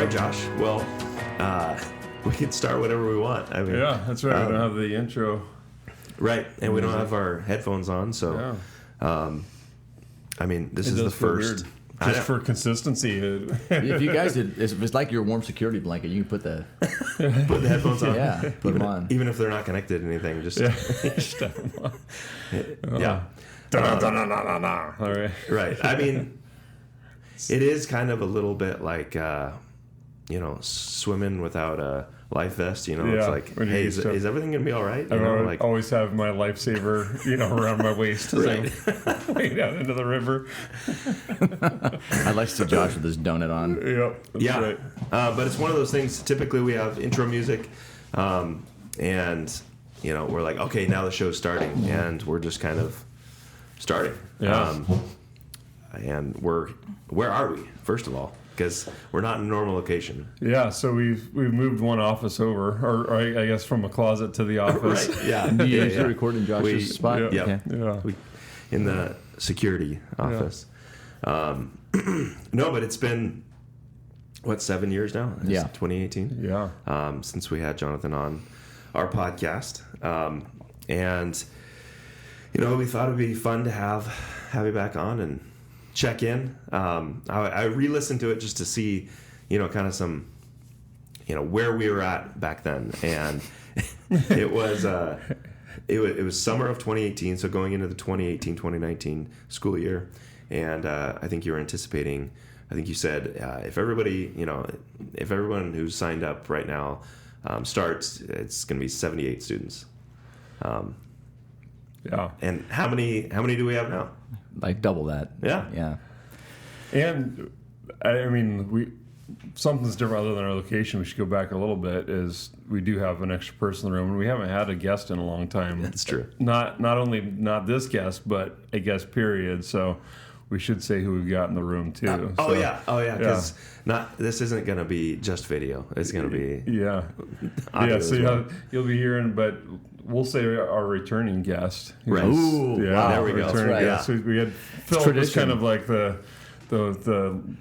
right, Josh. Well, we can start whatever we want. I mean, yeah, that's right. We don't have the intro. Right, and we don't have our headphones on, so I mean, this is the first. Weird. Just for consistency. If you guys did, if it's like your warm security blanket, you can put the headphones on. Yeah, put them on. Even if they're not connected to anything, just just have them on. Yeah. All right. Right. I mean, it is kind of a little bit like swimming without a life vest. It's like, hey, is everything gonna be all right? I always have my lifesaver, around my waist as I way down into the river. I like to see Josh with his donut on. Yep. Yeah. Right. But it's one of those things. Typically, we have intro music, and we're like, okay, now the show's starting, and we're just kind of starting. Yeah. And where are we? First of all, because we're not in a normal location. Yeah, so we've moved one office over, or I guess from a closet to the office. Right. Yeah. Do you usually record in Josh's spot? Yeah. Okay. Yeah. In the security office. Yeah. No, but it's been 7 years now? It's 2018. Yeah. Since we had Jonathan on our podcast, and we thought it'd be fun to have you back on and check in. I re-listened to it just to see, kind of some, where we were at back then, and it was summer of 2018, so going into the 2018-2019 school year, and I think you were anticipating. I think you said if everyone who's signed up right now starts, it's going to be 78 students. Yeah. And how many do we have now? Like double that. Yeah. Yeah. And I mean, something's different other than our location. We should go back a little bit. Is we do have an extra person in the room, and we haven't had a guest in a long time. That's true. Not only not this guest, but a guest period. So we should say who we've got in the room too. Yeah. Because this isn't going to be just video. It's going to be audio. Yeah. So you'll be hearing, but we'll say our returning guest. Right. Ooh, wow. There we go. Returning right. guest. So we had Phil was kind of like the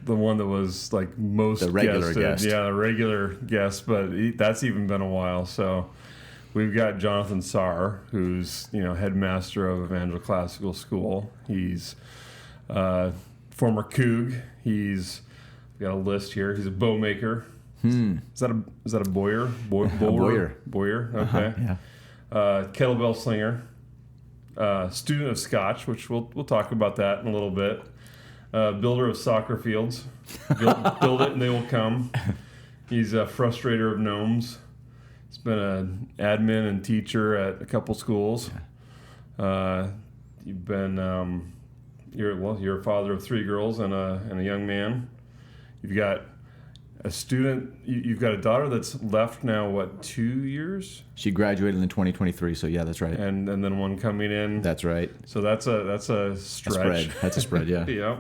one that was like most the regular guested. guest. Yeah, the regular guest, but that's even been a while. So we've got Jonathan Sarr, who's headmaster of Evangel Classical School. He's former Coug. He's got a list here. He's a bow maker. Is that a boyer? Boyer. Okay. Yeah. Kettlebell slinger. Student of Scotch, which we'll talk about that in a little bit. Builder of soccer fields. Build it and they will come. He's a frustrator of gnomes. He's been an admin and teacher at a couple schools. You've been you're a father of 3 girls and a young man. You've got a student. You've got a daughter that's left now. 2 years? She graduated in 2023, so yeah, that's right. And then one coming in. That's right. So that's a stretch. That's a spread, yeah. Yeah.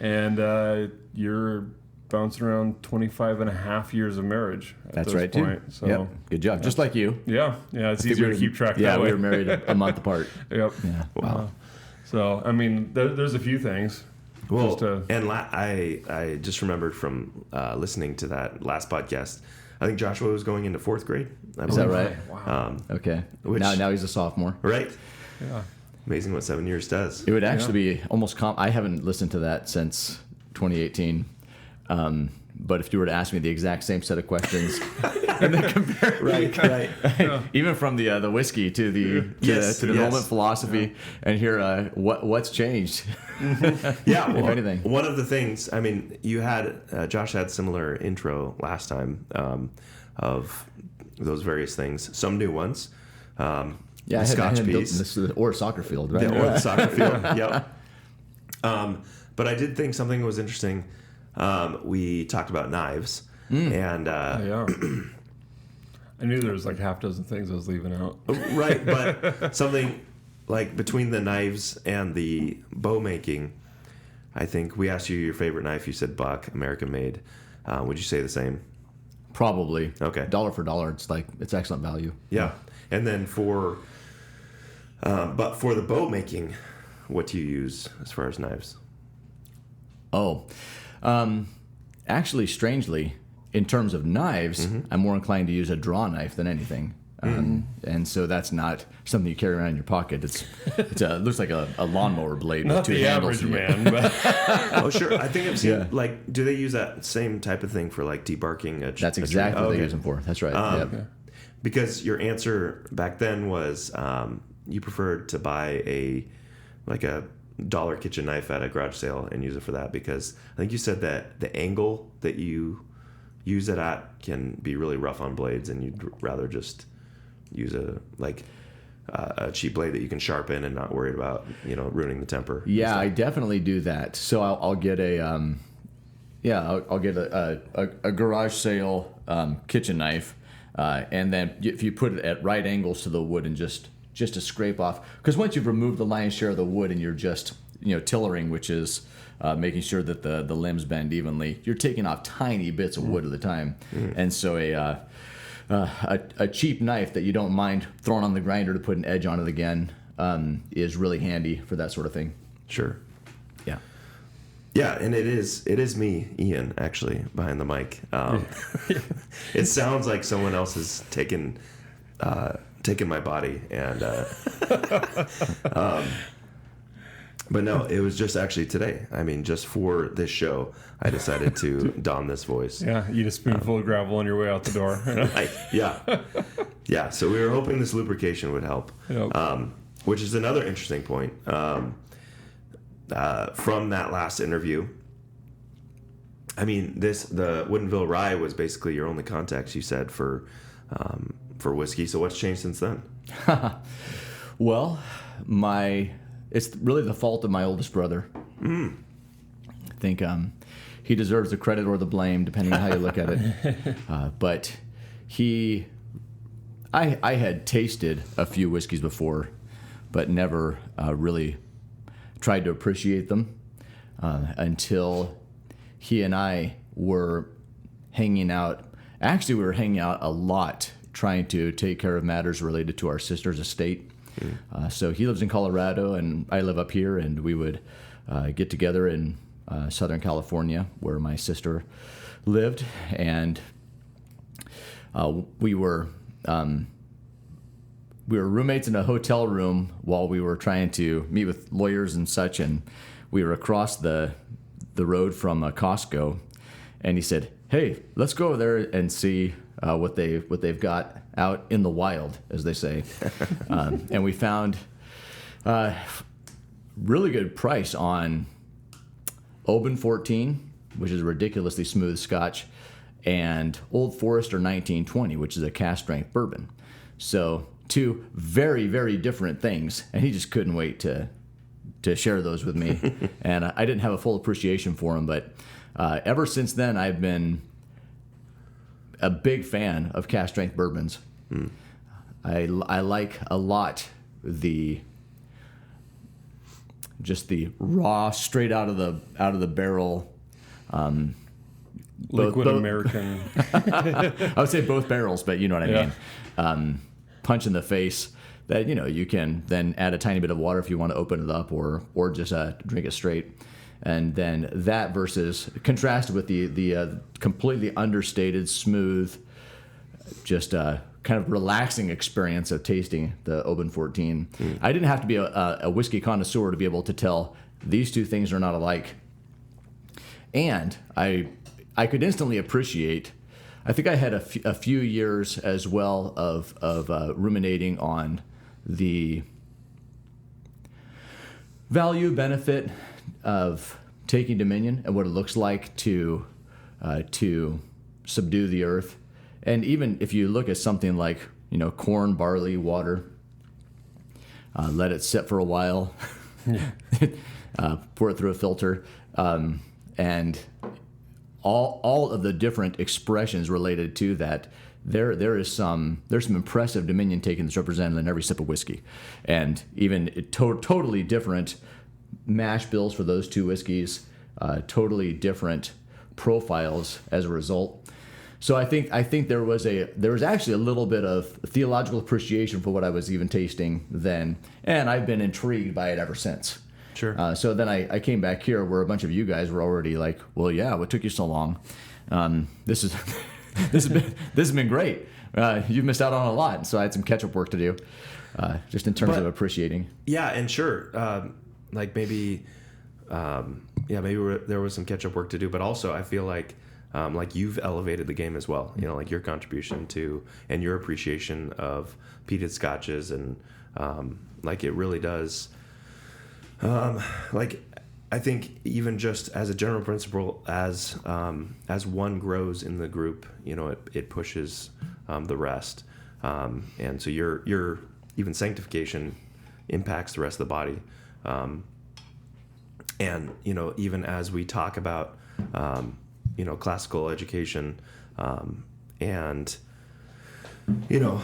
And you're bouncing around 25 and a half years of marriage at That's this right, point. too. So, yep. Good job. Just like you. Yeah. It's easier to keep track that way. Yeah, we were married a month apart. Yep. Yeah. Wow. So, I mean, there's a few things. Well, I just remembered from listening to that last podcast, I think Joshua was going into 4th grade. Is that right? Wow. Okay. Now he's a sophomore. Right? Yeah. Amazing what 7 years does. It would actually be almost I haven't listened to that since 2018. But if you were to ask me the exact same set of questions and then compare right. even from the whiskey to the enrollment philosophy and hear what's changed. Yeah, if anything. One of the things, I mean, you had Josh had similar intro last time of those various things, some new ones. Yeah, Scotch piece or soccer field, right? Or the soccer field. Yep. But I did think something was interesting. We talked about knives, and Yeah. I knew there was like half dozen things I was leaving out. Right, but something like between the knives and the bow making, I think we asked you your favorite knife. You said Buck, American made. Would you say the same? Probably. Okay. Dollar for dollar, it's excellent value. Yeah, and then but for the bow making, what do you use as far as knives? Oh, actually, strangely, in terms of knives, I'm more inclined to use a draw knife than anything. And so that's not something you carry around in your pocket. It looks like a lawnmower blade Not with two the handles. average man, but Oh, sure. I think I've seen, Yeah. like, do they use that same type of thing for, like, debarking a That's a exactly tree? what they Okay. use them for. That's right. Yep. Because your answer back then was you preferred to buy a $1 kitchen knife at a garage sale and use it for that, because I think you said that the angle that you use it at can be really rough on blades, and you'd rather just use a cheap blade that you can sharpen and not worry about ruining the temper. Yeah, I definitely do that. So I'll get I'll get a garage sale kitchen knife, and then if you put it at right angles to the wood and just to scrape off, because once you've removed the lion's share of the wood and you're just tillering, which is making sure that the limbs bend evenly, you're taking off tiny bits of wood at a time, and so a cheap knife that you don't mind throwing on the grinder to put an edge on it again is really handy for that sort of thing. Sure. Yeah. Yeah, and it is me, Ian, actually, behind the mic. It sounds like someone else has taken my body, and but no, it was just actually today. I mean, just for this show, I decided to don this voice. yeah, eat a spoonful of gravel on your way out the door. Yeah. So we were hoping this lubrication would help, Yep. which is another interesting point from that last interview. I mean, the Woodinville Rye was basically your only context, you said, for whiskey. So what's changed since then? Well, it's really the fault of my oldest brother. I think he deserves the credit or the blame, depending on how you look at it. But I had tasted a few whiskeys before, but never really tried to appreciate them until he and I were hanging out. Actually, we were hanging out a lot, trying to take care of matters related to our sister's estate. So he lives in Colorado, and I live up here, and we would get together in Southern California, where my sister lived, and we were roommates in a hotel room while we were trying to meet with lawyers and such, and we were across the road from Costco, and he said, "Hey, let's go over there and see what they've got out in the wild," as they say. And we found really good price on Oban 14, which is a ridiculously smooth Scotch, and Old Forester 1920, which is a cask strength bourbon. So two very, very different things, and he just couldn't wait to share those with me. And I didn't have a full appreciation for them, but ever since then, I've been a big fan of cask strength bourbons. I like a lot the raw, straight out of the barrel. Liquid American. I would say both barrels, but you know what I mean. Punch in the face that you can then add a tiny bit of water if you want to open it up, or just drink it straight. And then that versus contrasted with the completely understated, smooth, just kind of relaxing experience of tasting the Oban 14. I didn't have to be a whiskey connoisseur to be able to tell these two things are not alike. And I could instantly appreciate. I think I had a few years as well of ruminating on the value benefit of taking dominion and what it looks like to subdue the earth. And even if you look at something like corn, barley, water, let it sit for a while, pour it through a filter, and all of the different expressions related to that. There's some impressive dominion taking that's represented in every sip of whiskey, and even totally different mash bills for those two whiskeys, totally different profiles as a result. So I think there was actually a little bit of theological appreciation for what I was even tasting then, and I've been intrigued by it ever since. Sure. So then I came back here where a bunch of you guys were already like, well, yeah, what took you so long? This is this has been great. You've missed out on a lot, so I had some catch-up work to do, just in terms of appreciating. Yeah, and sure, like maybe, there was some catch-up work to do, but also I feel like you've elevated the game as well. You know, like your contribution to and your appreciation of peated scotches, and like it really does. Like I think even just as a general principle, as one grows in the group, you know, it pushes the rest, and so your even sanctification impacts the rest of the body, and you know, even as we talk about you know, classical education, and you know,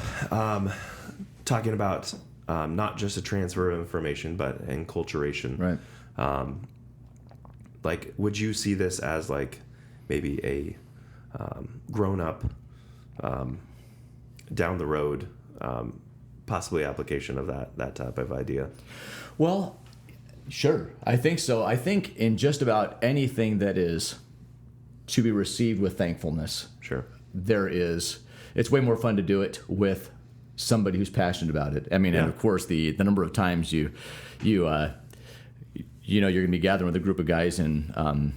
talking about not just a transfer of information but enculturation, Right. Like, would you see this as like maybe a grown up down the road possibly application of that type of idea? Well, sure. I think so. I think in just about anything that is to be received with thankfulness, Sure. It's way more fun to do it with somebody who's passionate about it. I mean, Yeah. and of course the number of times you know, you're going to be gathering with a group of guys, and I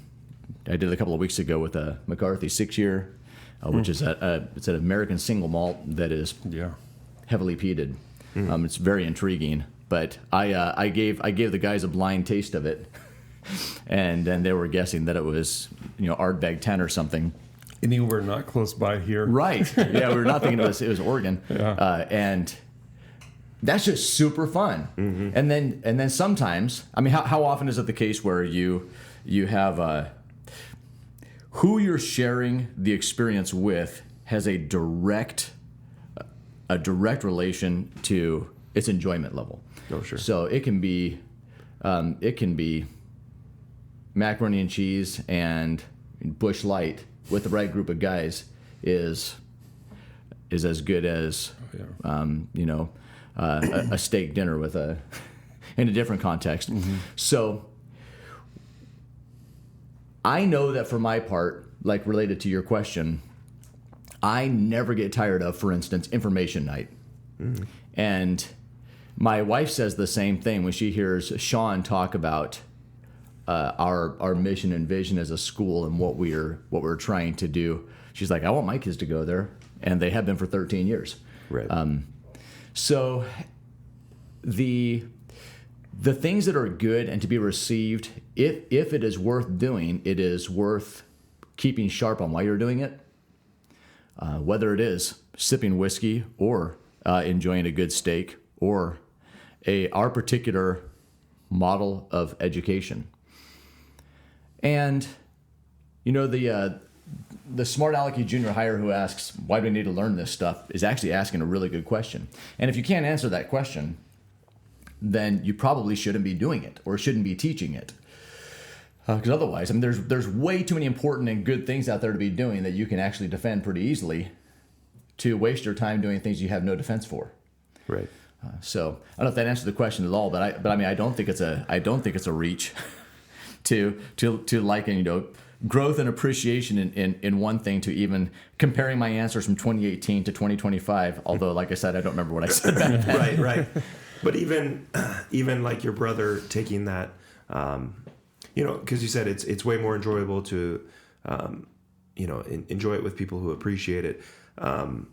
did it a couple of weeks ago with a McCarthy 6-year, which is it's an American single malt that is heavily peated. It's very intriguing, but I gave the guys a blind taste of it, and then they were guessing that it was, you know, Ardbeg 10 or something. Anywhere not close by here. Right. Yeah, we were not thinking it was Oregon. Yeah. And that's just super fun. Mm-hmm. And then sometimes, I mean, how often is it the case where you have who you're sharing the experience with has a direct relation to its enjoyment level. Oh, sure. So it can be macaroni and cheese and Busch Light with the right group of guys is as good as you know, a steak dinner with in a different context. Mm-hmm. So I know that for my part, like related to your question, I never get tired of, for instance, information night. Mm-hmm. And my wife says the same thing when she hears Sean talk about our mission and vision as a school and what we're trying to do. She's like, I want my kids to go there, and they have been for 13 years. Right. So the things that are good and to be received, if it is worth doing, it is worth keeping sharp on why you're doing it. Whether it is sipping whiskey or enjoying a good steak or our particular model of education. And, you know, the smart alecky junior hire who asks, why do we need to learn this stuff, is actually asking a really good question. And if you can't answer that question, then you probably shouldn't be doing it or shouldn't be teaching it. Because otherwise, I mean, there's way too many important and good things out there to be doing that you can actually defend pretty easily to waste your time doing things you have no defense for. Right. So I don't know if that answers the question at all, but I mean, I don't think it's a reach to liken, you know, growth and appreciation in one thing to even comparing my answers from 2018 to 2025. Although, like I said, I don't remember what I said back then. Right. But even like your brother taking that, you know, because you said it's way more enjoyable to, you know, enjoy it with people who appreciate it,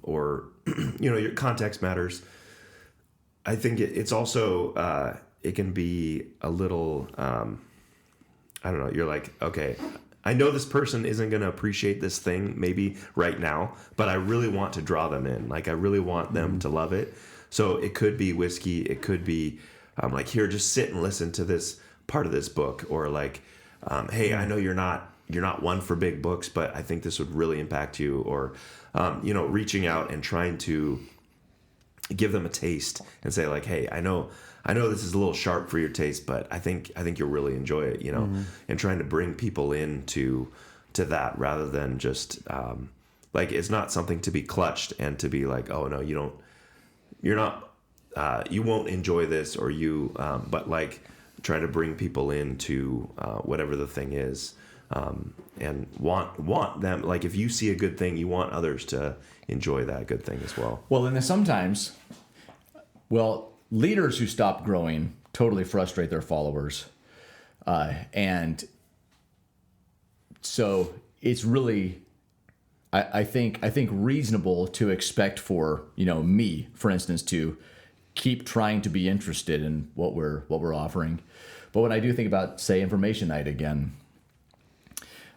or you know, your context matters. I think it's also it can be a little. I don't know. You're like, okay, I know this person isn't going to appreciate this thing maybe right now, but I really want to draw them in. Like, I really want them to love it. So it could be whiskey. It could be like, here, just sit and listen to this part of this book. Or like, hey, I know you're not one for big books, but I think this would really impact you. Or, you know, reaching out and trying to give them a taste and say like, hey, I know this is a little sharp for your taste, but I think you'll really enjoy it, you know, and trying to bring people into that rather than just like, it's not something to be clutched and to be like, oh no, you won't enjoy this, or but like trying to bring people into whatever the thing is, and want them, like if you see a good thing, you want others to enjoy that good thing as well. Well, and then sometimes, leaders who stop growing totally frustrate their followers. And so it's really, I think reasonable to expect for, me, for instance, to keep trying to be interested in what we're offering. But when I do think about, say, information night again,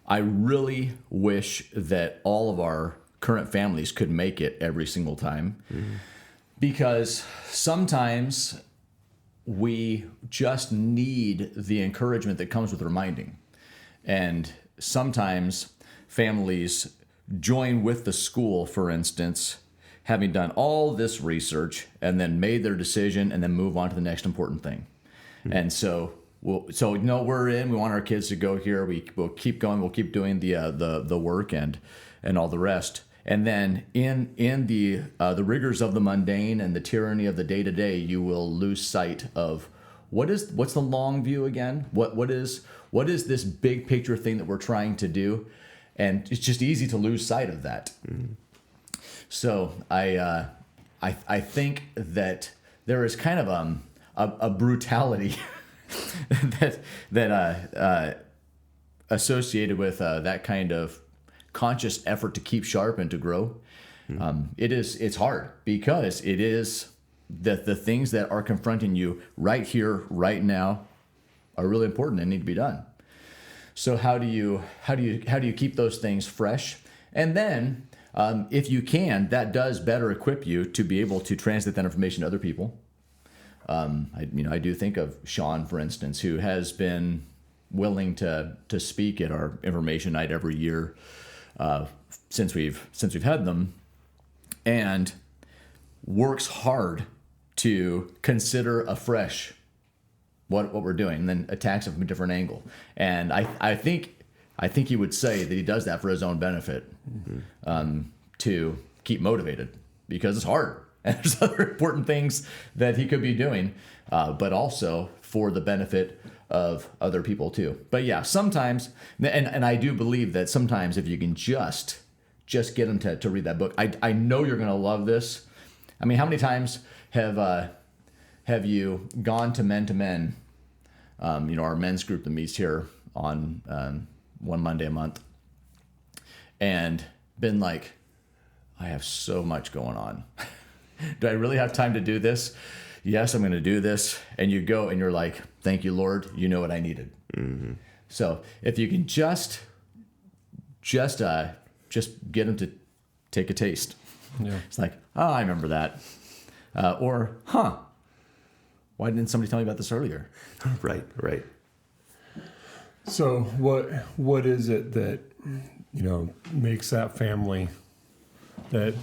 I really wish that all of our current families could make it every single time, because sometimes we just need the encouragement that comes with reminding. And sometimes families join with the school, for instance, having done all this research and then made their decision and then move on to the next important thing. And so we're in, we want our kids to go here. We'll keep going. We'll keep doing the work and all the rest. And then in the rigors of the mundane and the tyranny of the day-to-day, you will lose sight of what's the long view again? What is this big picture thing that we're trying to do? And it's just easy to lose sight of that. So I think that there is kind of a brutality that associated with that kind of conscious effort to keep sharp and to grow. It's hard because it is that the things that are confronting you right here, right now, are really important and need to be done. So how do you keep those things fresh? And then, if you can, that does better equip you to be able to translate that information to other people. I do think of Sean, for instance, who has been willing to speak at our information night every year since we've had them, and works hard to consider afresh what we're doing, and then attacks it from a different angle. And I think he would say that he does that for his own benefit, to keep motivated, because it's hard. And there's other important things that he could be doing, but also for the benefit of other people too. But yeah, sometimes, and I do believe that sometimes if you can just get them to read that book, I know you're going to love this. I mean, how many times have you gone to Men, our men's group that meets here on one Monday a month, and been like, I have so much going on. Do I really have time to do this? Yes, I'm going to do this. And you go and you're like, thank you, Lord. You know what I needed. Mm-hmm. So if you can just get them to take a taste. Yeah. It's like, I remember that. Or, why didn't somebody tell me about this earlier? Right. So what is it that, makes that family that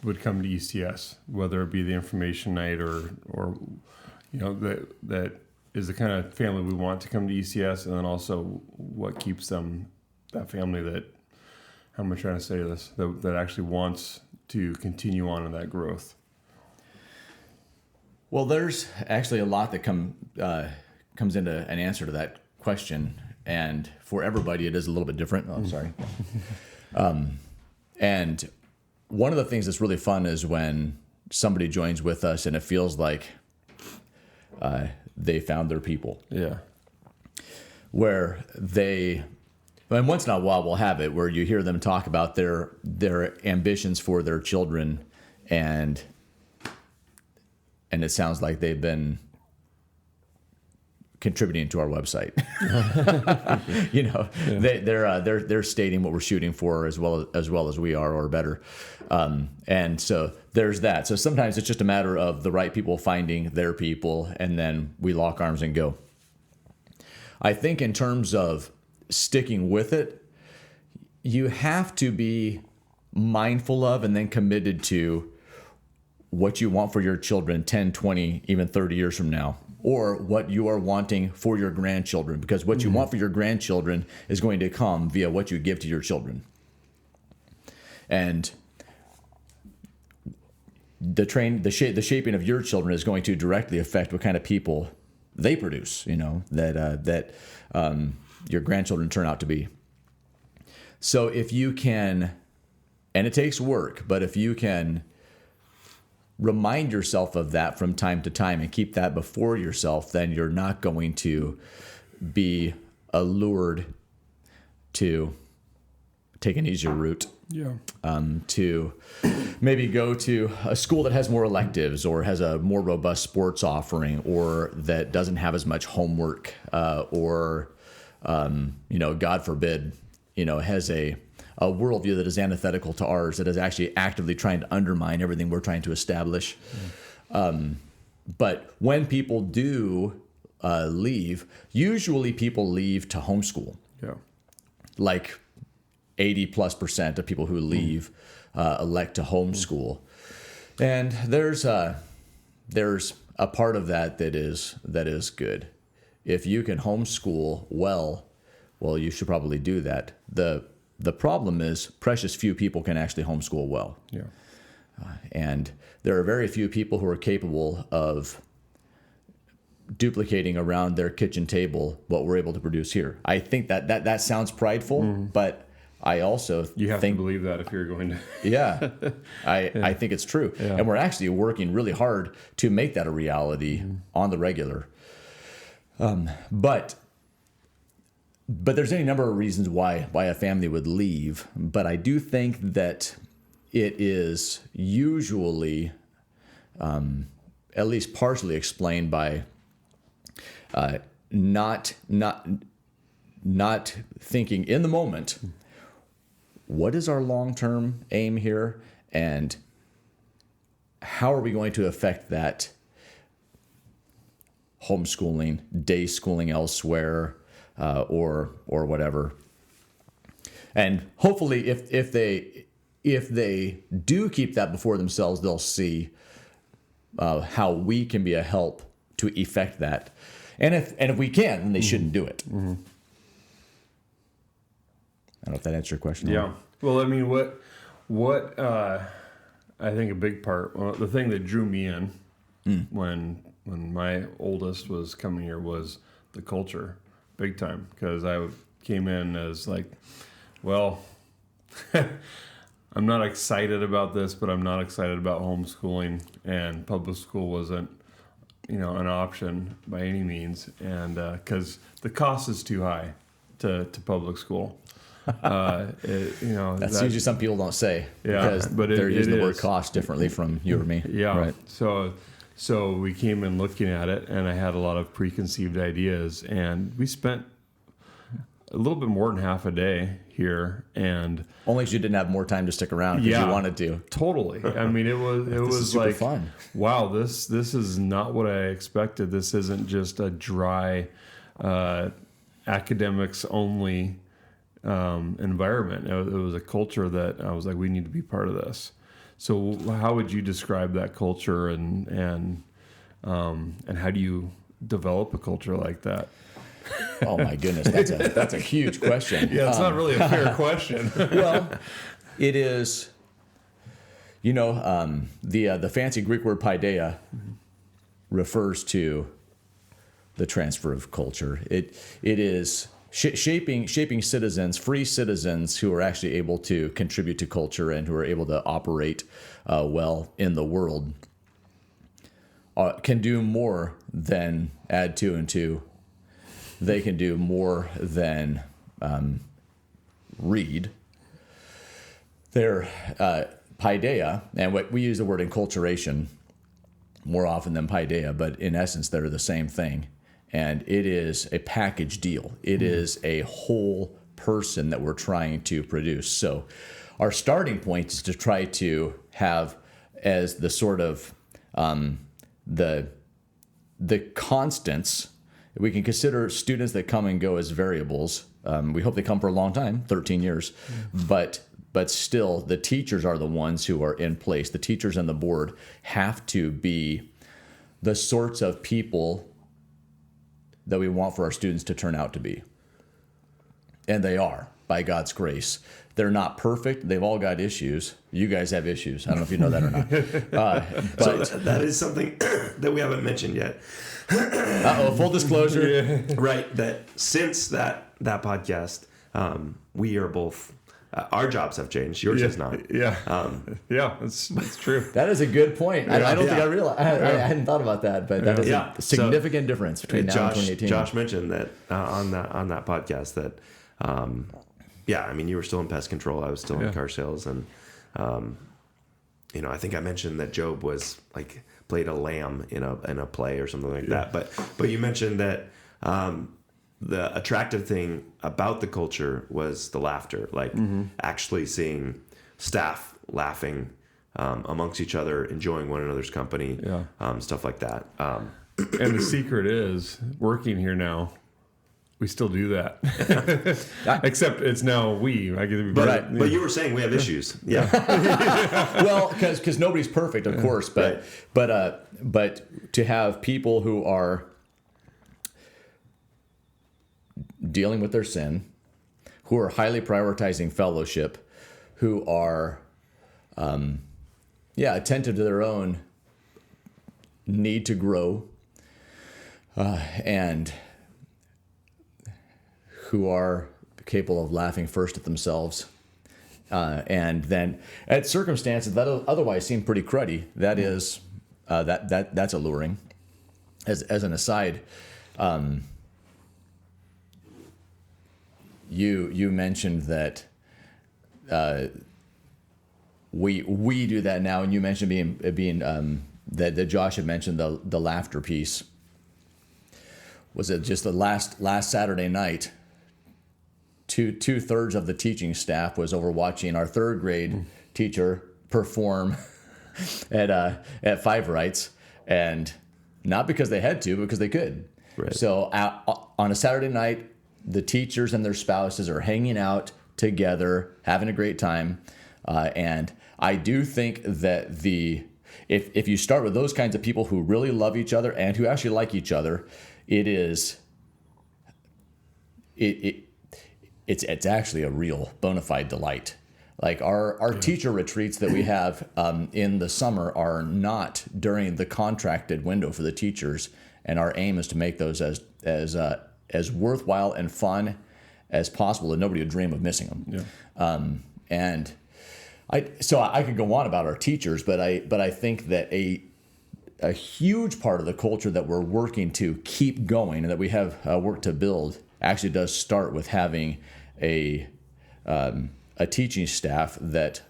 would come to ECS, whether it be the information night or that is the kind of family we want to come to ECS, and then also what keeps them, that family that, how am I trying to say this, that actually wants to continue on in that growth? Well, there's actually a lot that comes into an answer to that question, and for everybody it is a little bit different. Oh, I'm sorry. And one of the things that's really fun is when somebody joins with us and it feels like they found their people. Yeah. Where and once in a while we'll have it where you hear them talk about their ambitions for their children, and it sounds like they've been contributing to our website. They're stating what we're shooting for as well as we are, or better. And so there's that. So sometimes it's just a matter of the right people finding their people, and then we lock arms and go. I think in terms of sticking with it, you have to be mindful of and then committed to what you want for your children 10, 20, even 30 years from now, or what you are wanting for your grandchildren, because what you want for your grandchildren is going to come via what you give to your children. And the shaping of your children is going to directly affect what kind of people they produce, your grandchildren turn out to be. So if you can, and it takes work, but if you can remind yourself of that from time to time and keep that before yourself, then you're not going to be allured to take an easier route. Yeah. To maybe go to a school that has more electives or has a more robust sports offering or that doesn't have as much homework or, God forbid, has a worldview that is antithetical to ours, that is actually actively trying to undermine everything we're trying to establish. But when people do leave, usually people leave to homeschool. Yeah. Like 80+% of people who leave elect to homeschool. And there's a part of that is good. If you can homeschool well, you should probably do that. The problem is precious few people can actually homeschool well. Yeah. And there are very few people who are capable of duplicating around their kitchen table what we're able to produce here. I think that sounds prideful, but I also You have think, to believe that if you're going to. yeah, I think it's true. Yeah. And we're actually working really hard to make that a reality on the regular. But there's any number of reasons why a family would leave. But I do think that it is usually at least partially explained by not thinking in the moment, what is our long-term aim here, and how are we going to affect that homeschooling, day schooling elsewhere, or whatever. And hopefully if they do keep that before themselves, they'll see how we can be a help to effect that. And if we can, then they shouldn't do it. Mm-hmm. I don't know if that answers your question. Yeah. Well, I mean, what I think a big part, the thing that drew me in when my oldest was coming here was the culture, big time, because I came in as like, well, I'm not excited about this, but I'm not excited about homeschooling, and public school wasn't, an option by any means, and because the cost is too high to public school. That's usually some people don't say, because but they're using the word cost differently from you or me. Yeah. Right. So we came in looking at it, and I had a lot of preconceived ideas, and we spent a little bit more than half a day here, and only because you didn't have more time to stick around because you wanted to. Totally. I mean, it was super like fun. Wow, this is not what I expected. This isn't just a dry academics only environment. It was a culture that I was like, we need to be part of this. So how would you describe that culture, and how do you develop a culture like that? Oh my goodness, that's a huge question. Yeah, it's not really a fair question. Well, it is. The fancy Greek word paideia refers to the transfer of culture. It is shaping citizens, free citizens who are actually able to contribute to culture and who are able to operate well in the world. Can do more than add 2 and 2. They can do more than read. They're paideia, and what we use the word enculturation more often than paideia, but in essence, they're the same thing. And it is a package deal. It is a whole person that we're trying to produce. So our starting point is to try to have as the sort of the constants. We can consider students that come and go as variables. We hope they come for a long time, 13 years. But still, the teachers are the ones who are in place. The teachers and the board have to be the sorts of people that we want for our students to turn out to be. And they are, by God's grace. They're not perfect. They've all got issues. You guys have issues. I don't know if you know that or not. So that is something that we haven't mentioned yet. Full disclosure. Right, that since that that podcast, we are both. Our jobs have changed. Yours has not. Yeah. It's true. That is a good point. I don't think I realized. I hadn't thought about that, but that is a significant difference between now and 2018. Josh mentioned that on that podcast that, I mean, you were still in pest control. I was still in car sales, and I think I mentioned that Job was like played a lamb in a play or something like that. But you mentioned that. The attractive thing about the culture was the laughter, like actually seeing staff laughing amongst each other, enjoying one another's company, stuff like that. And the secret is working here now. We still do that, except it's now we. But you were saying we have issues, Well, because nobody's perfect, of course, but to have people who are dealing with their sin, who are highly prioritizing fellowship, who are, attentive to their own need to grow, and who are capable of laughing first at themselves, and then at circumstances that otherwise seem pretty cruddy. That is, that's alluring. As an aside. You mentioned that we do that now, and you mentioned being that Josh had mentioned the laughter piece. Was it just the last Saturday night? Two-thirds of the teaching staff was over watching our third grade teacher perform at Five Rights, and not because they had to, because they could. Right. So on a Saturday night, the teachers and their spouses are hanging out together, having a great time. And I do think that if you start with those kinds of people who really love each other and who actually like each other, it's actually a real bona fide delight. Like our teacher retreats that we have in the summer are not during the contracted window for the teachers, and our aim is to make those as worthwhile and fun as possible, and nobody would dream of missing them. And I could go on about our teachers, but I think that a huge part of the culture that we're working to keep going and that we have work to build actually does start with having a teaching staff that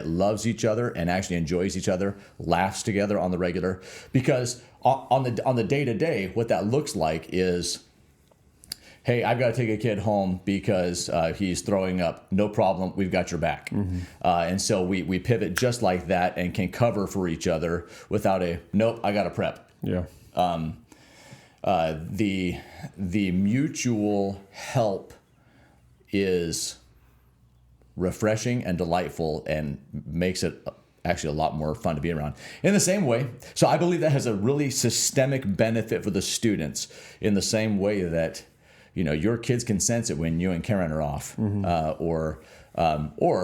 loves each other and actually enjoys each other, laughs together on the regular. Because on the day-to-day, what that looks like is, hey, I've got to take a kid home because he's throwing up. No problem. We've got your back. And so we pivot just like that and can cover for each other without nope, I got to prep. Yeah. The mutual help is refreshing and delightful and makes it actually a lot more fun to be around. In the same way, so I believe that has a really systemic benefit for the students in the same way that your kids can sense it when you and Karen are off, or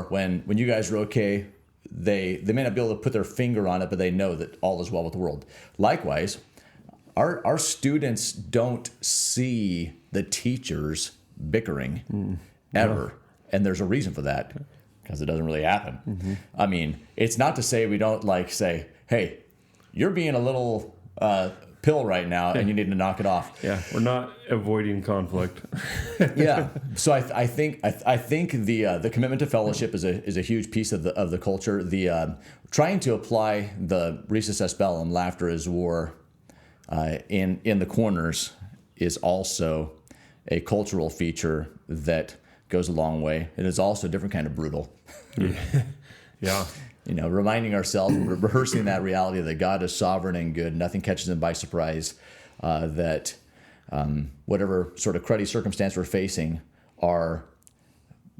when you guys are okay. They may not be able to put their finger on it, but they know that all is well with the world. Likewise, our students don't see the teachers bickering ever, and there's a reason for that because it doesn't really happen. I mean, it's not to say we don't say, hey, you're being a little pill right now, and you need to knock it off. Yeah, we're not avoiding conflict. Yeah, so I think the commitment to fellowship is a huge piece of the culture. The trying to apply the Risus est bellum, laughter is war, in the corners is also a cultural feature that goes a long way. It is also a different kind of brutal. Yeah. Reminding ourselves, rehearsing that reality that God is sovereign and good, nothing catches him by surprise, that whatever sort of cruddy circumstance we're facing are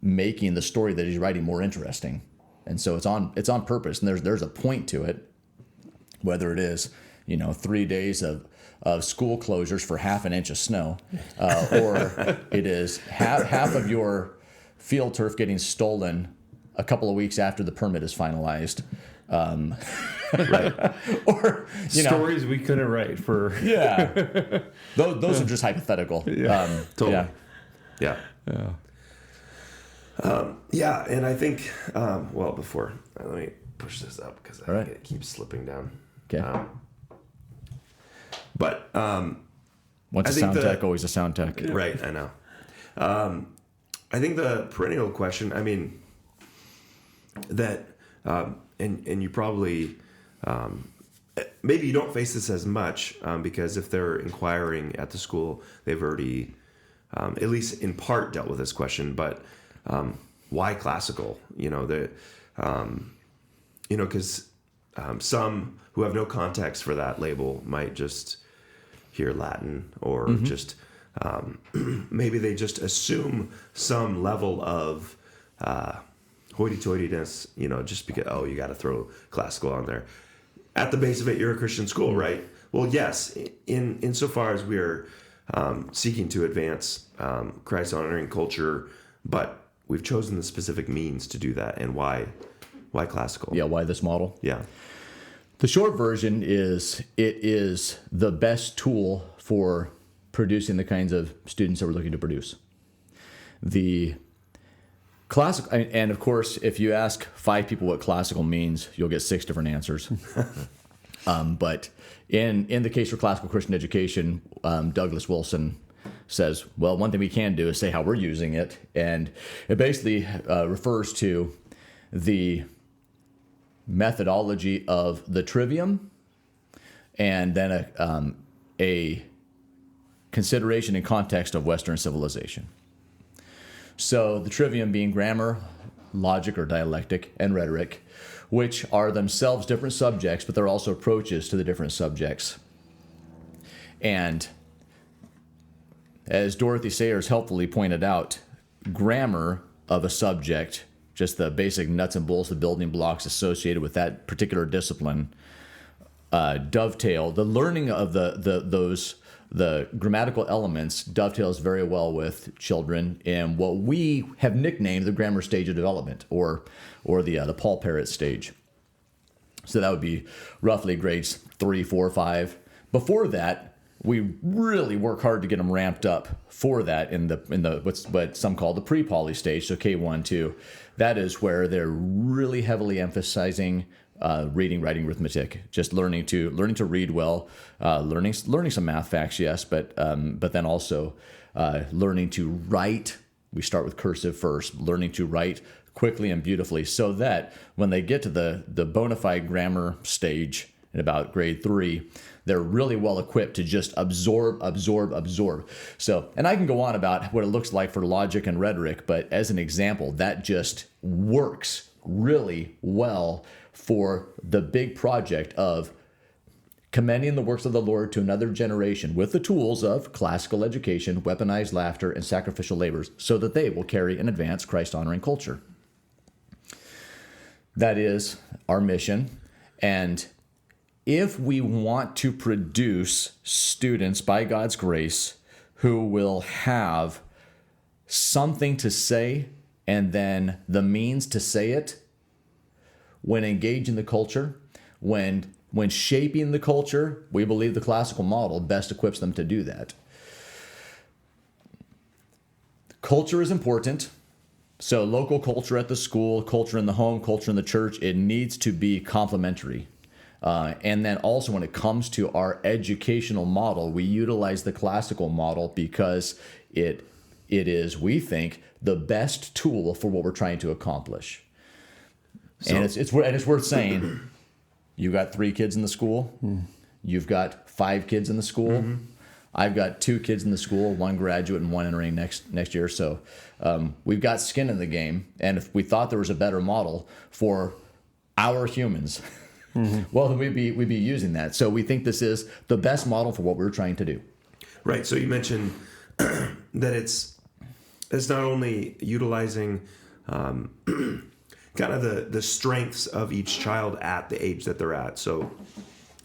making the story that he's writing more interesting. And so it's on purpose, and there's a point to it, whether it is 3 days of school closures for half an inch of snow, or it is half of your field turf getting stolen a couple of weeks after the permit is finalized. Right. Or stories we couldn't write for. Yeah. Those are just hypothetical. Totally. Yeah. Yeah. Yeah, and I think, before, let me push this up because I think it keeps slipping down. Okay. Once I a think sound tech, always a sound tech. Right, I know. I think the perennial question, I mean, that, and you probably, maybe you don't face this as much because if they're inquiring at the school, they've already, at least in part, dealt with this question. But why classical? Because some who have no context for that label might just hear Latin or just maybe they just assume some level of hoity-toityness, just because, you got to throw classical on there. At the base of it, you're a Christian school, right? Well, yes, insofar as we're seeking to advance Christ-honoring culture, but we've chosen the specific means to do that. And why classical? Yeah, why this model? Yeah. The short version is it is the best tool for producing the kinds of students that we're looking to produce. The classic, and of course, if you ask 5 people what classical means, you'll get 6 different answers. But in the case for classical Christian education, Douglas Wilson says, well, one thing we can do is say how we're using it. And it basically refers to the methodology of the trivium and then a consideration and context of Western civilization. So the trivium being grammar, logic or dialectic, and rhetoric, which are themselves different subjects, but they're also approaches to the different subjects. And as Dorothy Sayers helpfully pointed out, grammar of a subject, just the basic nuts and bolts, the building blocks associated with that particular discipline, dovetail. The learning of the grammatical elements dovetails very well with children in what we have nicknamed the grammar stage of development, or the Paul Parrott stage. So that would be roughly grades 3, 4, 5. Before that, we really work hard to get them ramped up for that in the what some call the pre-poly stage, so K1, 2. That is where they're really heavily emphasizing reading, writing, arithmetic, just learning to read well, learning some math facts, yes, but then also learning to write. We start with cursive first, learning to write quickly and beautifully, so that when they get to the bona fide grammar stage in about grade 3, they're really well equipped to just absorb. So, and I can go on about what it looks like for logic and rhetoric, but as an example, that just works really well for the big project of commending the works of the Lord to another generation with the tools of classical education, weaponized laughter, and sacrificial labors, so that they will carry and advance Christ-honoring culture. That is our mission. And if we want to produce students, by God's grace, who will have something to say and then the means to say it when engaging the culture, when shaping the culture, we believe the classical model best equips them to do that. Culture is important. So local culture at the school, culture in the home, culture in the church, it needs to be complementary. And then also when it comes to our educational model, we utilize the classical model because it is, we think, the best tool for what we're trying to accomplish. So, and it's worth saying, you got 3 kids in the school, you've got 5 kids in the school, I've got 2 kids in the school, 1 graduate and 1 entering next year. So we've got skin in the game, and if we thought there was a better model for our humans, well, then we'd be using that. So we think this is the best model for what we're trying to do. Right. So you mentioned that it's not only utilizing kind of the strengths of each child at the age that they're at. So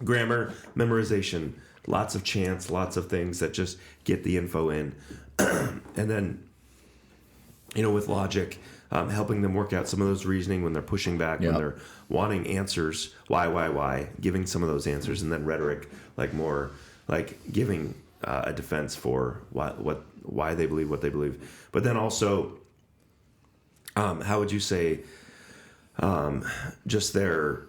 grammar, memorization, lots of chants, lots of things that just get the info in. And then, with logic, helping them work out some of those reasoning when they're pushing back, when they're wanting answers, why, giving some of those answers. And then rhetoric, like more like giving a defense for what why they believe what they believe. But then also, how would you say, just their,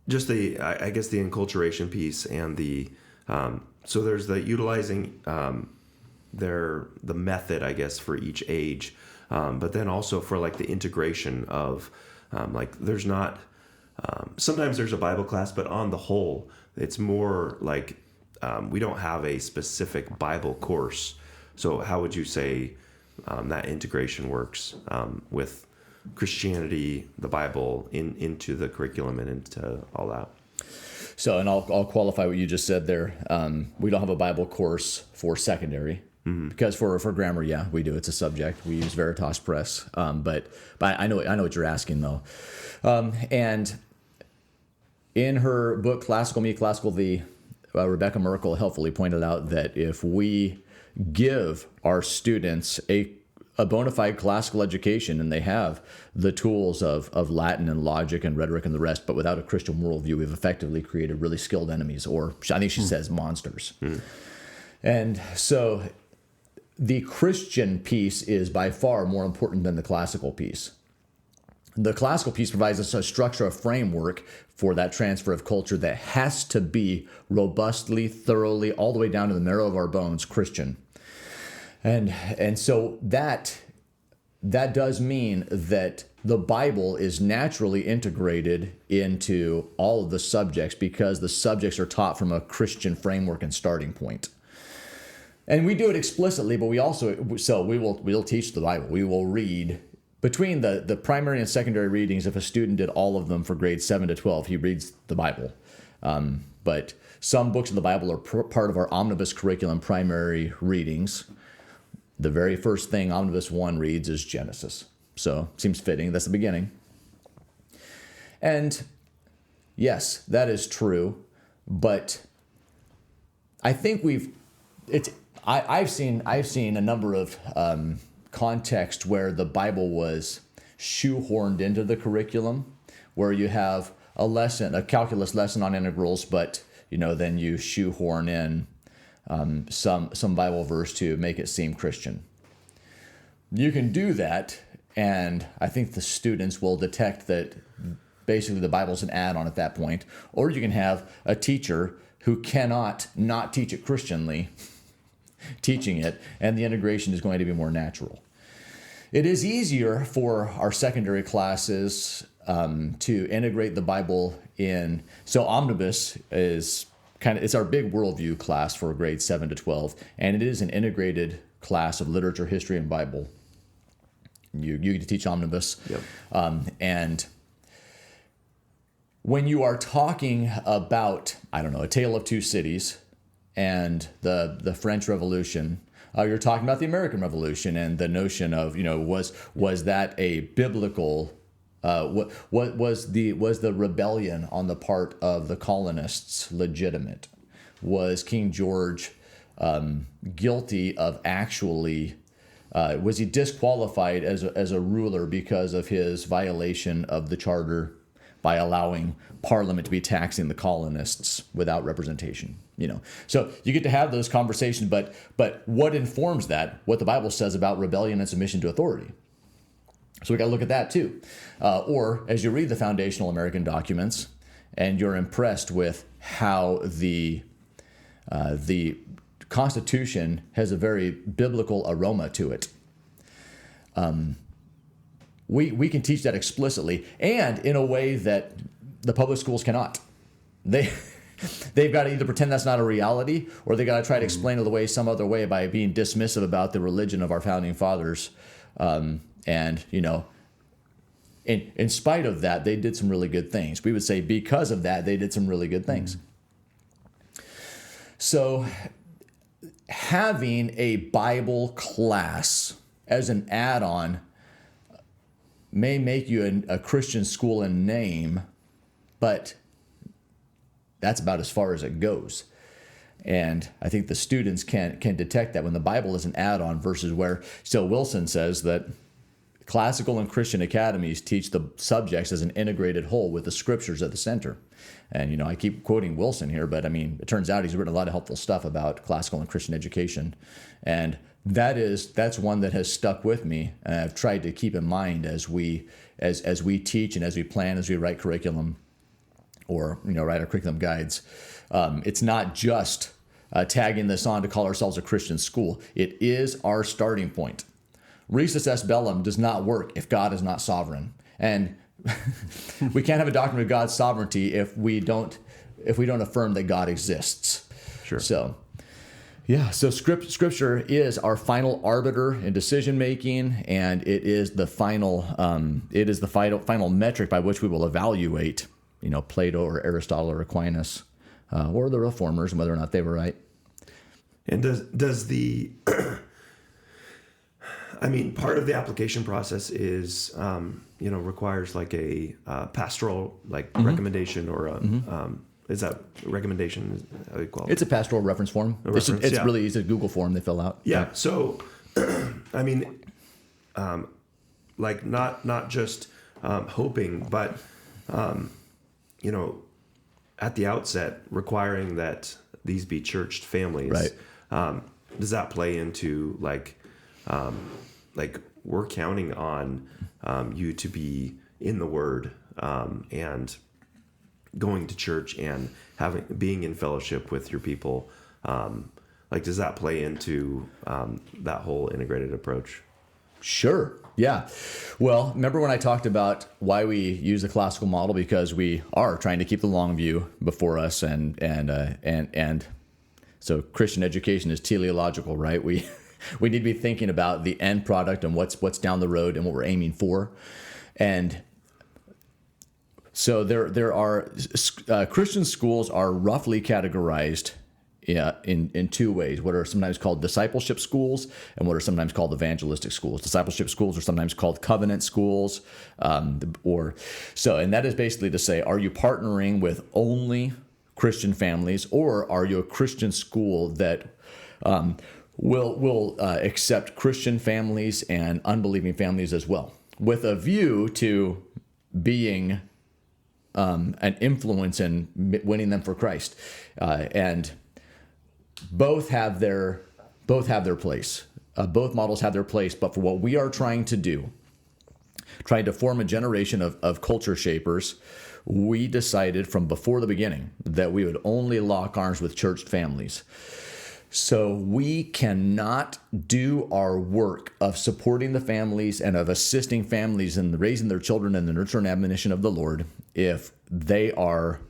just the, I guess the enculturation piece and the, so there's the utilizing the method, I guess, for each age, but then also for like the integration of like there's not sometimes there's a Bible class, but on the whole, it's more like we don't have a specific Bible course. So how would you say that integration works with Christianity, the Bible, into the curriculum and into all that? So, and I'll qualify what you just said there. We don't have a Bible course for secondary. Mm-hmm. Because for grammar, yeah, we do. It's a subject. We use Veritas Press. But I know what you're asking though. And in her book Classical Me, Classical Thee, Rebecca Merkel helpfully pointed out that if we give our students a bona fide classical education and they have the tools of Latin and logic and rhetoric and the rest, but without a Christian worldview, we've effectively created really skilled enemies, or I think she says monsters. And so the Christian piece is by far more important than the classical piece. The classical piece provides us a structure, a framework for that transfer of culture that has to be robustly, thoroughly, all the way down to the marrow of our bones, Christian. And so that does mean that the Bible is naturally integrated into all of the subjects because the subjects are taught from a Christian framework and starting point. And we do it explicitly, but we'll teach the Bible. We will read between the primary and secondary readings. If a student did all of them for grades 7 to 12, he reads the Bible. But some books of the Bible are part of our omnibus curriculum primary readings. The very first thing Omnibus 1 reads is Genesis. So seems fitting. That's the beginning. And yes, that is true. But I think I've seen a number of contexts where the Bible was shoehorned into the curriculum, where you have a calculus lesson on integrals, but then you shoehorn in some Bible verse to make it seem Christian. You can do that, and I think the students will detect that basically the Bible's an add-on at that point. Or you can have a teacher who cannot not teach it Christianly teaching it, and the integration is going to be more natural. It is easier for our secondary classes to integrate the Bible in. So Omnibus is it's our big worldview class for grades 7 to 12, and it is an integrated class of literature, history, and Bible. You get to teach Omnibus. Yep. And when you are talking about, A Tale of Two Cities and the French Revolution, you're talking about the American Revolution and the notion of, was that a biblical was the rebellion on the part of the colonists legitimate? Was King George guilty of actually? Was he disqualified as a ruler because of his violation of the charter by allowing Parliament to be taxing the colonists without representation? So you get to have those conversations, but what informs that? What the Bible says about rebellion and submission to authority. So we got to look at that too. Or as you read the foundational American documents and you're impressed with how the Constitution has a very biblical aroma to it. We can teach that explicitly and in a way that the public schools cannot. They've got to either pretend that's not a reality, or they got to try to explain it away some other way by being dismissive about the religion of our founding fathers. And in spite of that, they did some really good things. We would say because of that, they did some really good things. So having a Bible class as an add-on may make you a Christian school in name, but that's about as far as it goes. And I think the students can detect that when the Bible is an add-on versus where, so Wilson says that classical and Christian academies teach the subjects as an integrated whole with the scriptures at the center. And, I keep quoting Wilson here, but I mean, it turns out he's written a lot of helpful stuff about classical and Christian education. And that's one that has stuck with me. And I've tried to keep in mind as we teach and as we plan, as we write curriculum or, write our curriculum guides. It's not just tagging this on to call ourselves a Christian school. It is our starting point. Risus est bellum does not work if God is not sovereign. And we can't have a doctrine of God's sovereignty if we don't affirm that God exists. Sure. So, yeah. So Scripture is our final arbiter in decision making, and it is the final final metric by which we will evaluate, Plato or Aristotle or Aquinas or the Reformers and whether or not they were right. And does the part of the application process is, requires like a pastoral recommendation or is that recommendation? How do you call it? It's a pastoral reference form. It's really easy. Google form they fill out. Yeah. So, not just hoping, but at the outset requiring that these be churched families. Right. Does that play into we're counting on you to be in the Word and going to church and being in fellowship with your people? Does that play into that whole integrated approach? Sure. Yeah. Well, remember when I talked about why we use the classical model? Because we are trying to keep the long view before us, and so Christian education is teleological, right? We need to be thinking about the end product and what's down the road and what we're aiming for. And so there are Christian schools are roughly categorized in two ways: what are sometimes called discipleship schools and what are sometimes called evangelistic schools. Discipleship schools are sometimes called covenant schools, and that is basically to say, are you partnering with only Christian families, or are you a Christian school that will accept Christian families and unbelieving families as well, with a view to being an influence in winning them for Christ? And both have their place. Both models have their place, but for what we are trying to do, trying to form a generation of culture shapers, we decided from before the beginning that we would only lock arms with churched families. So we cannot do our work of supporting the families and of assisting families in raising their children in the nurture and admonition of the Lord if they are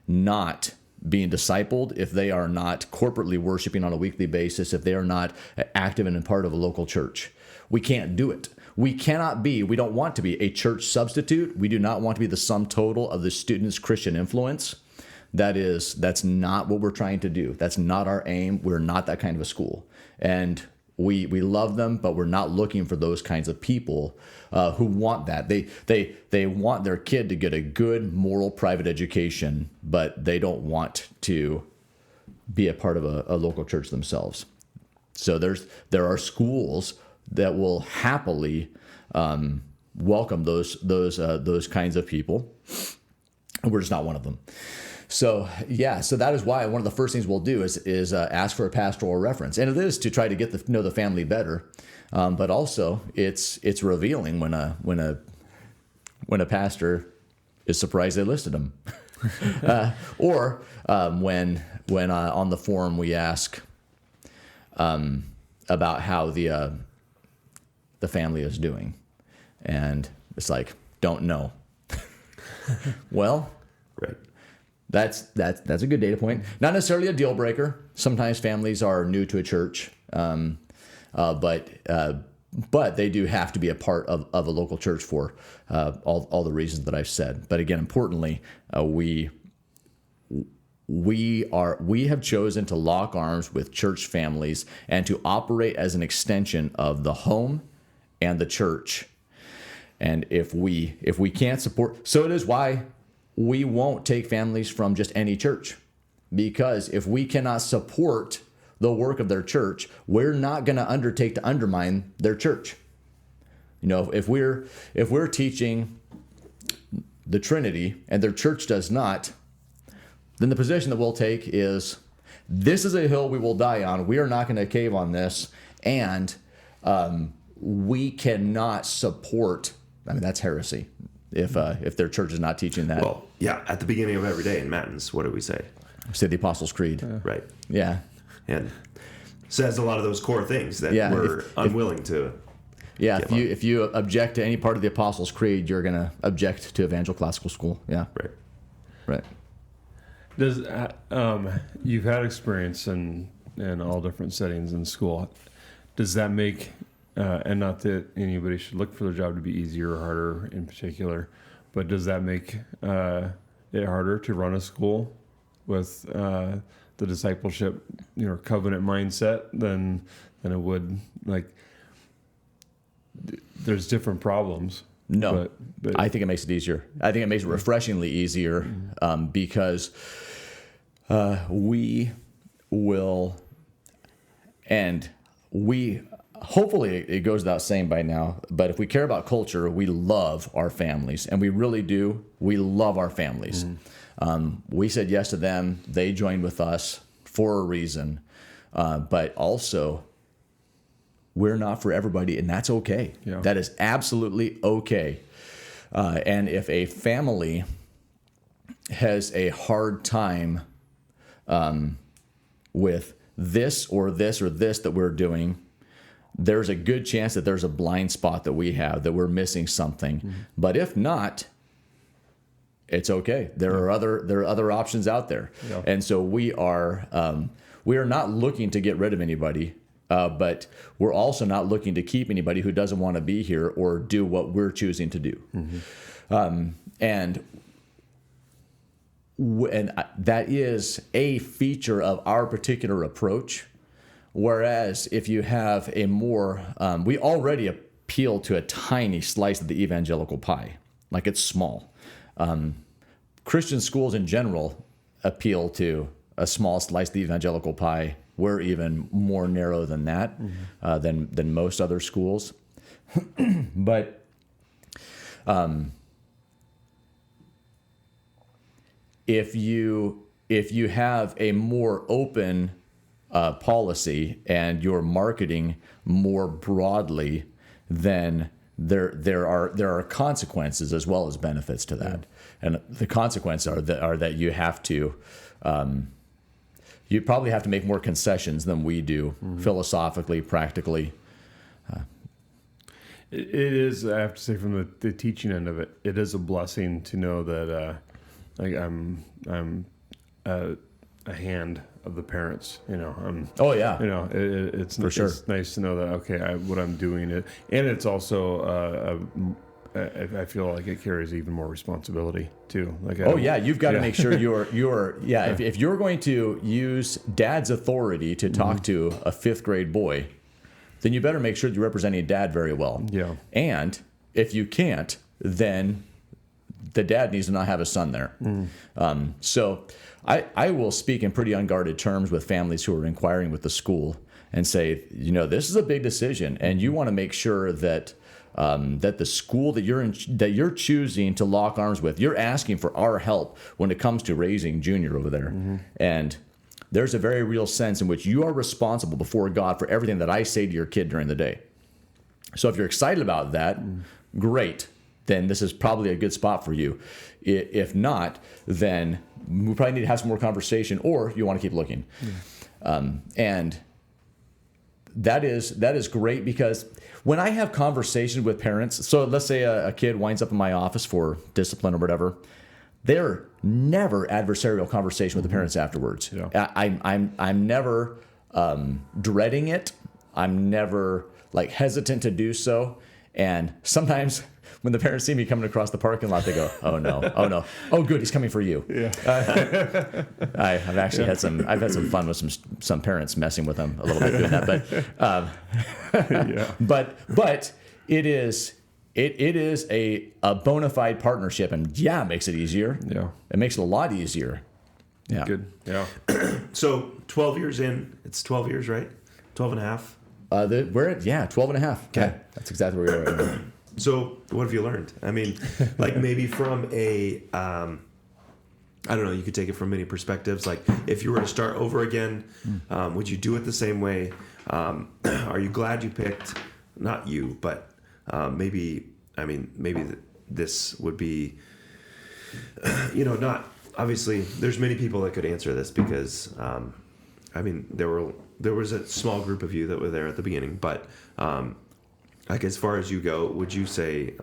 not being discipled, if they are not corporately worshiping on a weekly basis, if they are not active and a part of a local church. We can't do it. We don't want to be a church substitute. We do not want to be the sum total of the student's Christian influence. That's not what we're trying to do. That's not our aim. We're not that kind of a school. And we love them, but we're not looking for those kinds of people who want that. They want their kid to get a good moral private education, but they don't want to be a part of a local church themselves. So there are schools that will happily welcome those kinds of people. We're just not one of them. So that is why one of the first things we'll do is ask for a pastoral reference, and it is to try to get to know the family better, but also it's revealing when a pastor is surprised they listed them, or when on the forum we ask about how the family is doing, and it's like, don't know. Well, right. That's a good data point. Not necessarily a deal breaker. Sometimes families are new to a church, but they do have to be a part of a local church for all the reasons that I've said. But again, importantly, we have chosen to lock arms with church families and to operate as an extension of the home and the church. And if we can't support, so it is why we won't take families from just any church, because if we cannot support the work of their church, we're not going to undertake to undermine their church. If we're teaching the Trinity and their church does not, then the position that we'll take is, this is a hill we will die on. We are not going to cave on this, and we cannot support. I mean, that's heresy if their church is not teaching that. Well, yeah. At the beginning of every day in Matins, what do we say? Say the Apostles' Creed. Right. Yeah. And says a lot of those core things that we're unwilling to. Yeah, if you object to any part of the Apostles' Creed, you're going to object to Evangel Classical School. Yeah. Right. Does you've had experience in all different settings in school? Does that make and not that anybody should look for their job to be easier or harder in particular, but does that make it harder to run a school with the discipleship, covenant mindset than it would, like? There's different problems. No, but I think it makes it easier. I think it makes it refreshingly easier because we will, and we, hopefully it goes without saying by now, but if we care about culture, we love our families, and we really do. We love our families. We said yes to them. They joined with us for a reason, but also, we're not for everybody, and that's okay. Yeah. That is absolutely okay. And if a family has a hard time with this or this or this that we're doing, there's a good chance that there's a blind spot that we have, that we're missing something. But if not, it's okay. There are other options out there. Yeah. And so we are not looking to get rid of anybody. But we're also not looking to keep anybody who doesn't want to be here or do what we're choosing to do. And that is a feature of our particular approach. Whereas if you have a more, we already appeal to a tiny slice of the evangelical pie, like it's small. Christian schools in general appeal to a small slice of the evangelical pie. We're even more narrow than that, than most other schools. But if you have a more open policy and you're marketing more broadly, then there are consequences as well as benefits to that. And the consequences are that you have to. You probably have to make more concessions than we do, philosophically, practically. It is, I have to say, from the teaching end of it, it is a blessing to know that I'm a hand of the parents. Oh yeah. It's for sure. It's nice to know that what I'm doing it, and it's also I feel like it carries even more responsibility too. You've got to make sure if you're going to use dad's authority to talk to a 5th grade boy, then you better make sure that you're representing dad very well. Yeah. And if you can't, then the dad needs to not have a son there. So I will speak in pretty unguarded terms with families who are inquiring with the school and say, this is a big decision, and you want to make sure that that the school that you're choosing to lock arms with, you're asking for our help when it comes to raising Junior over there. And there's a very real sense in which you are responsible before God for everything that I say to your kid during the day. So if you're excited about that, great. Then this is probably a good spot for you. If not, then we probably need to have some more conversation, or you want to keep looking. And that is great, because when I have conversations with parents, so let's say a kid winds up in my office for discipline or whatever, they're never adversarial conversation with the parents afterwards. Yeah. I'm never dreading it. I'm never hesitant to do so. And sometimes when the parents see me coming across the parking lot, they go, "Oh no, oh good, he's coming for you." Yeah. I've actually had some fun with some parents messing with them a little bit doing that, but it is a bona fide partnership, and it makes it easier. Yeah, it makes it a lot easier. Yeah. Good. Yeah. So 12 years in, it's 12 years, right? 12 and a half. We're at 12 and a half. Okay. Yeah, that's exactly where we are right now. So what have you learned? I mean, like maybe from a, I don't know, you could take it from many perspectives. Like if you were to start over again, would you do it the same way? Are you glad you picked, not you, but maybe this would be, not, obviously there's many people that could answer this because, there was a small group of you that were there at the beginning, but like as far as you go, would you say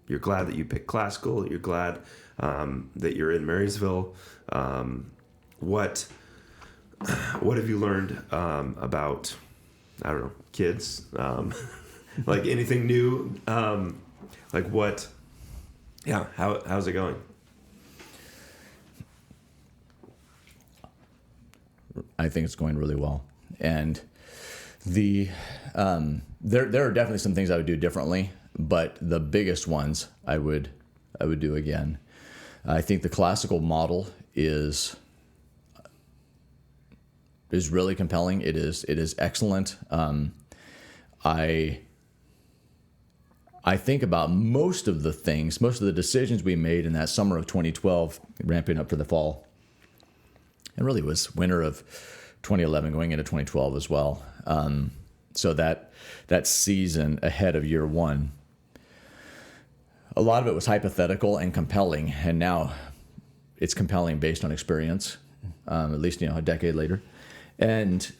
you're glad that you picked classical? You're glad that you're in Marysville? What have you learned about, I don't know, kids? Like anything new? Like what? Yeah, how's it going? I think it's going really well, and there are definitely some things I would do differently, but the biggest ones I would do again. I think the classical model is really compelling. It is excellent. I think about most of the decisions we made in that summer of 2012, ramping up for the fall. It really was winter of 2011 going into 2012 as well. So that season ahead of year one, a lot of it was hypothetical and compelling, and now it's compelling based on experience, at least a decade later. And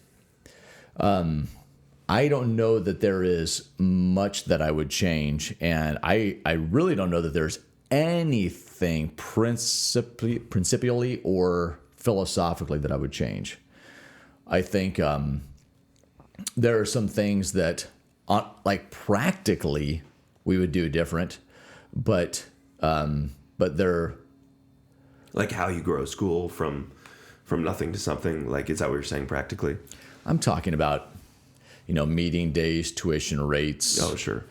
I don't know that there is much that I would change, and I really don't know that there's anything principially or philosophically that I would change. I think there are some things that, like practically, we would do different, but they're like how you grow a school from nothing to something. Like, is that what you're saying practically? I'm talking about, meeting days, tuition rates. Oh, sure.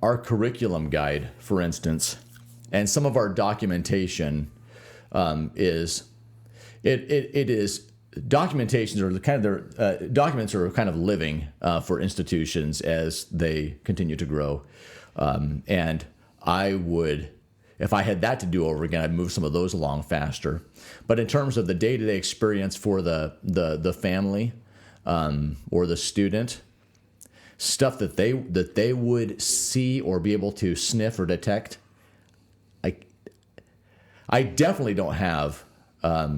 Our curriculum guide, for instance, and some of our documentation documents are kind of living for institutions as they continue to grow. And I would, if I had that to do over again, I'd move some of those along faster. But in terms of the day-to-day experience for the family or the student, stuff that they would see or be able to sniff or detect, I definitely don't have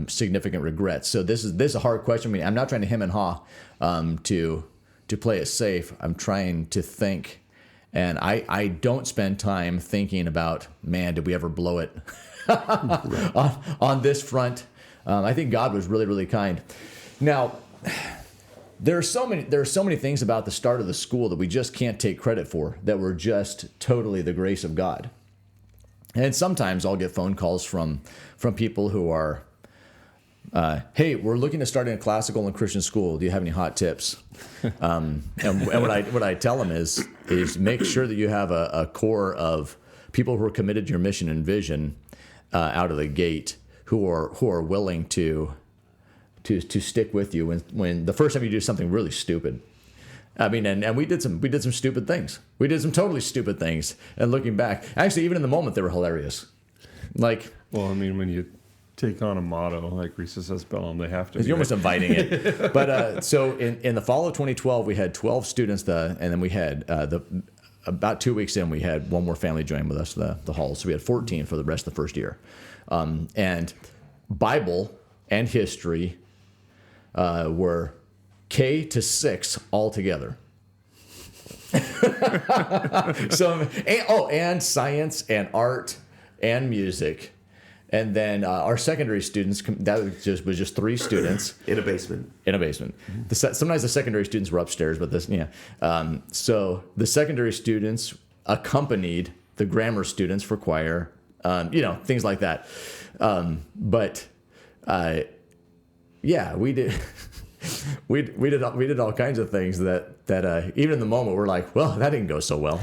significant regrets. So this is a hard question. I mean, I'm not trying to hem and haw to play it safe. I'm trying to think, and I don't spend time thinking about, man, did we ever blow it on this front? I think God was really, really kind. Now, there are so many things about the start of the school that we just can't take credit for, that were just totally the grace of God. And sometimes I'll get phone calls from people who are, hey, we're looking to start in a classical and Christian school. Do you have any hot tips? And what I tell them is make sure that you have a core of people who are committed to your mission and vision out of the gate, who are willing to stick with you when the first time you do something really stupid. I mean, and we did some stupid things. We did some totally stupid things. And looking back, actually, even in the moment, they were hilarious. Like, well, I mean, when you take on a motto like Reese's says Bellum, they have to. You're almost inviting it. But so in the fall of 2012, we had 12 students, and then we had about 2 weeks in, we had one more family join with us, the hall. So we had 14 for the rest of the first year, and Bible and history were K to 6 all together. And science and art and music. And then our secondary students, that was just 3 students. In a basement. Mm-hmm. Sometimes the secondary students were upstairs, but so the secondary students accompanied the grammar students for choir, things like that. We did. We did all kinds of things that even in the moment we're like, well, that didn't go so well.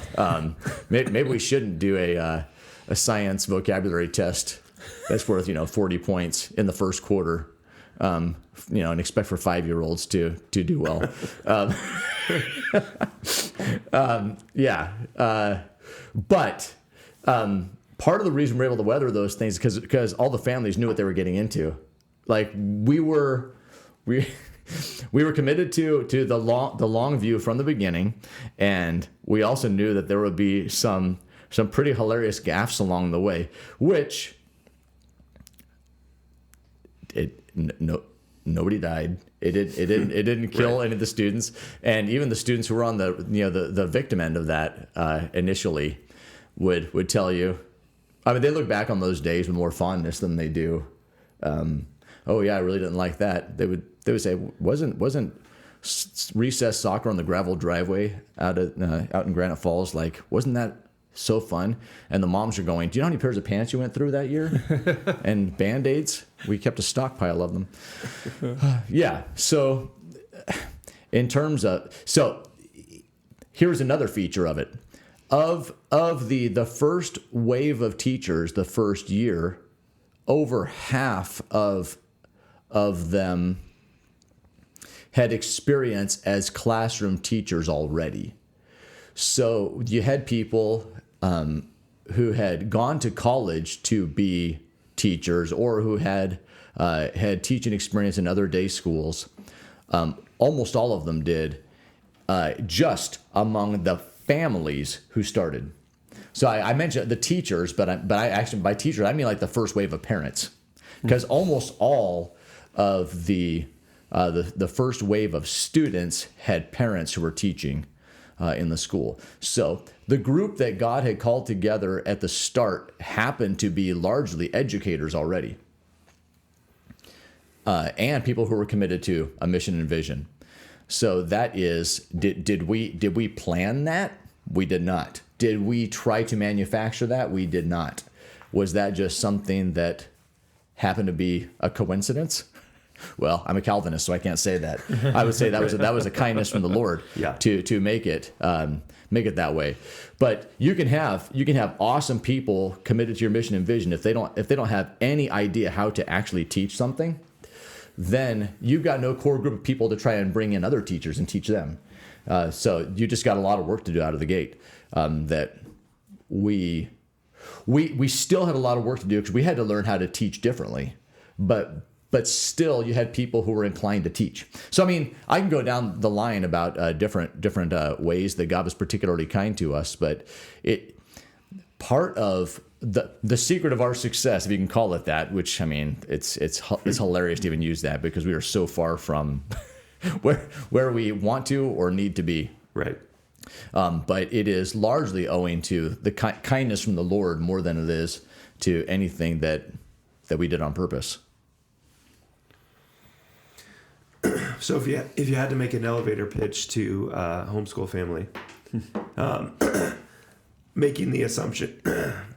Maybe we shouldn't do a a science vocabulary test that's worth 40 points in the first quarter, and expect for 5-year-olds to do well. But part of the reason we're able to weather those things is because all the families knew what they were getting into. Like we were committed to the long view from the beginning, and we also knew that there would be some pretty hilarious gaffes along the way, which nobody died. It didn't kill any of the students, and even the students who were on the victim end of that initially would tell you. I mean, they look back on those days with more fondness than they do. Oh yeah, I really didn't like that. They would say, wasn't recess soccer on the gravel driveway out in Granite Falls, like, wasn't that so fun? And the moms are going, do you know how many pairs of pants you went through that year? And Band-Aids? We kept a stockpile of them. Yeah. So here's another feature of it. Of the first wave of teachers, the first year, over half of them had experience as classroom teachers already. So you had people who had gone to college to be teachers, or who had teaching experience in other day schools. Almost all of them did, just among the families who started. So I mentioned the teachers, but I actually, by teachers, I mean like the first wave of parents, because almost all of the first wave of students had parents who were teaching in the school. So the group that God had called together at the start happened to be largely educators already, and people who were committed to a mission and vision. So that is, did we plan that? We did not. Did we try to manufacture that? We did not. Was that just something that happened to be a coincidence? Well, I'm a Calvinist, so I can't say that. I would say that was a kindness from the Lord to make it that way. But you can have awesome people committed to your mission and vision. If they don't have any idea how to actually teach something, then you've got no core group of people to try and bring in other teachers and teach them. So you just got a lot of work to do out of the gate. That we still had a lot of work to do because we had to learn how to teach differently, but still you had people who were inclined to teach. So I mean, I can go down the line about different ways that God was particularly kind to us, but part of the secret of our success, if you can call it that, which I mean, it's hilarious to even use that because we are so far from where we want to or need to be. Right. But it is largely owing to the kindness from the Lord more than it is to anything that we did on purpose. So if you had to make an elevator pitch to a homeschool family, making the assumption,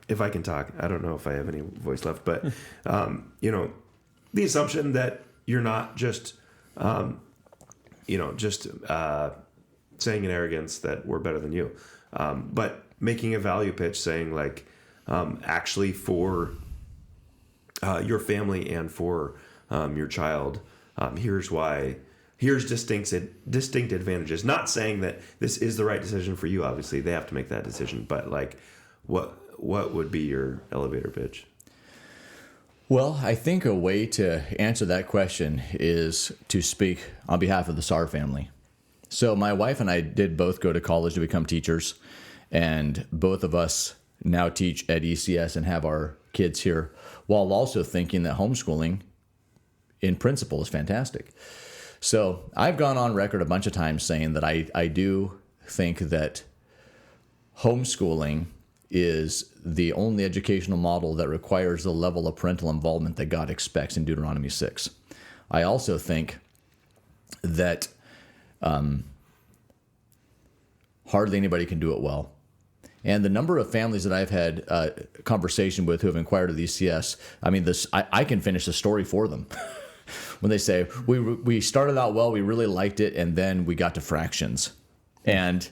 if I can talk, I don't know if I have any voice left, but the assumption that you're not just saying in arrogance that we're better than you, but making a value pitch saying like, actually for your family and for your child, here's distinct advantages. Not saying that this is the right decision for you. Obviously, they have to make that decision. But like, what would be your elevator pitch? Well, I think a way to answer that question is to speak on behalf of the Sarr family. So my wife and I did both go to college to become teachers, and both of us now teach at ECS and have our kids here, while also thinking that homeschooling in principle is fantastic. So I've gone on record a bunch of times saying that I do think that homeschooling is the only educational model that requires the level of parental involvement that God expects in Deuteronomy 6. I also think that hardly anybody can do it well. And the number of families that I've had conversation with who have inquired of the ECS, I mean, I can finish the story for them. When they say, we started out well, we really liked it, and then we got to fractions. And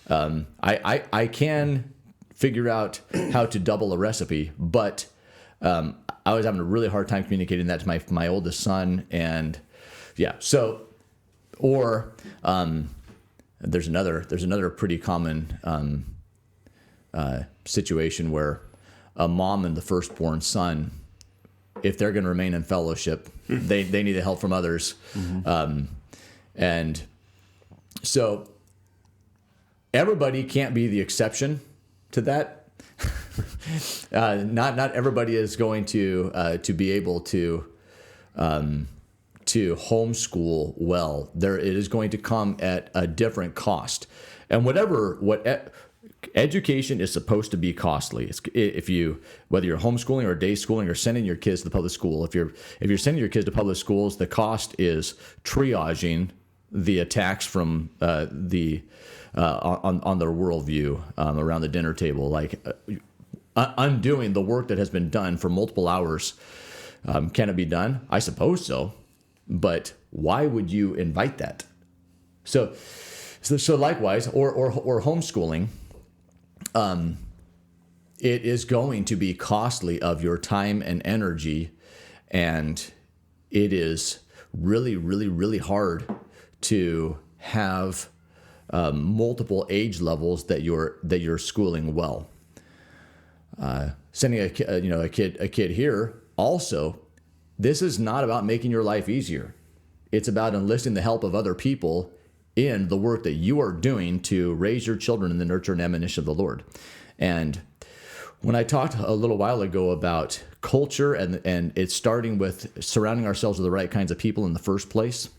I can figure out how to double a recipe, but I was having a really hard time communicating that to my oldest son, and yeah. So, or there's another pretty common situation where a mom and the firstborn son, if they're going to remain in fellowship, they need the help from others, and so everybody can't be the exception to that. Not everybody is going to be able to homeschool well. It is going to come at a different cost, and education is supposed to be costly. Whether you're homeschooling or day schooling or sending your kids to the public school, if you're sending your kids to public schools, the cost is triaging the attacks from on their worldview around the dinner table, like undoing the work that has been done for multiple hours. Can it be done? I suppose so, but why would you invite that? So likewise, or homeschooling, it is going to be costly of your time and energy, and it is really, really, really hard to have multiple age levels that you're schooling well. Sending a kid here also, this is not about making your life easier. It's about enlisting the help of other people in the work that you are doing to raise your children in the nurture and admonition of the Lord. And when I talked a little while ago about culture and it's starting with surrounding ourselves with the right kinds of people in the first place,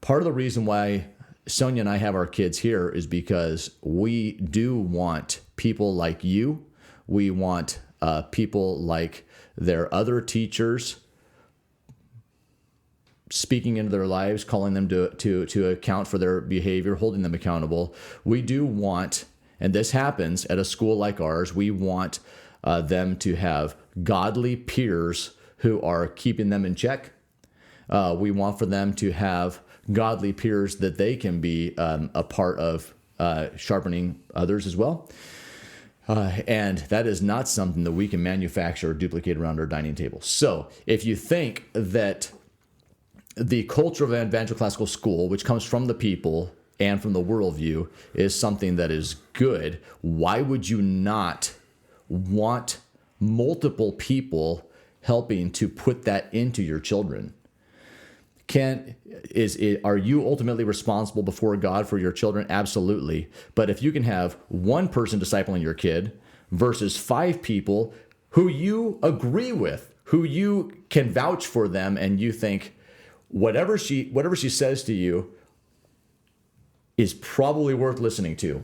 part of the reason why Sonia and I have our kids here is because we do want people like you. We want people like their other teachers speaking into their lives, calling them to account for their behavior, holding them accountable. We do want, and this happens at a school like ours, we want them to have godly peers who are keeping them in check. We want for them to have godly peers that they can be a part of sharpening others as well. And that is not something that we can manufacture or duplicate around our dining table. So if you think that the culture of Evangel Classical School, which comes from the people and from the worldview, is something that is good, why would you not want multiple people helping to put that into your children? Are you ultimately responsible before God for your children? Absolutely. But if you can have one person discipling your kid versus 5 people who you agree with, who you can vouch for them, and you think whatever she says to you is probably worth listening to.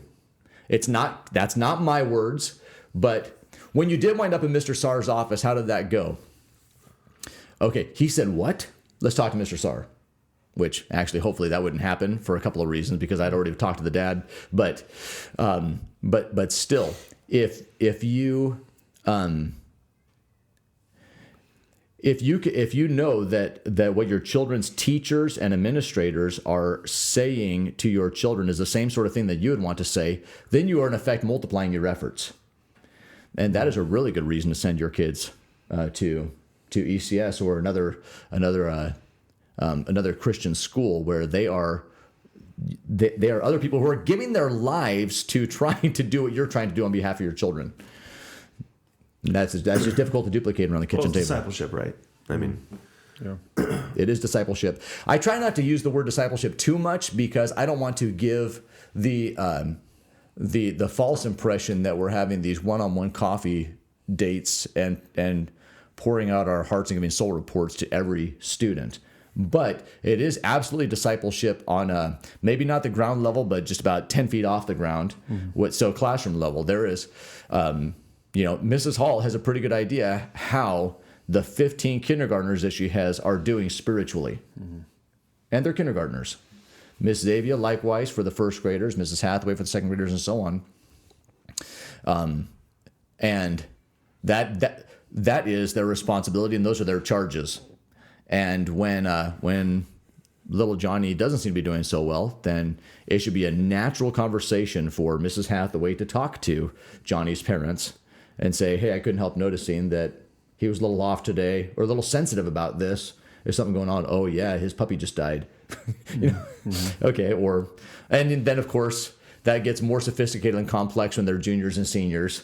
That's not my words, but when you did wind up in Mr. Sarr's office, how did that go? Okay, he said, what? Let's talk to Mr. Sarr, which actually, hopefully that wouldn't happen for a couple of reasons because I'd already talked to the dad. But still, if you know that what your children's teachers and administrators are saying to your children is the same sort of thing that you would want to say, then you are in effect multiplying your efforts, and that is a really good reason to send your kids to ECS or another Christian school where they are other people who are giving their lives to trying to do what you're trying to do on behalf of your children. That's just difficult to duplicate around the kitchen table. Discipleship, right? I mean, yeah. It is discipleship. I try not to use the word discipleship too much because I don't want to give the false impression that we're having these one-on-one coffee dates and pouring out our hearts and giving soul reports to every student. But it is absolutely discipleship on maybe not the ground level, but just about 10 feet off the ground. Mm-hmm. So classroom level, there is, Mrs. Hall has a pretty good idea how the 15 kindergartners that she has are doing spiritually. Mm-hmm. And they're kindergartners. Miss Xavier, likewise, for the first graders, Mrs. Hathaway for the second graders, and so on. And that is their responsibility, and those are their charges. And when little Johnny doesn't seem to be doing so well, then it should be a natural conversation for Mrs. Hathaway to talk to Johnny's parents and say, hey, I couldn't help noticing that he was a little off today or a little sensitive about this. There's something going on. Oh, yeah, his puppy just died. Okay, and then, of course, that gets more sophisticated and complex when they're juniors and seniors.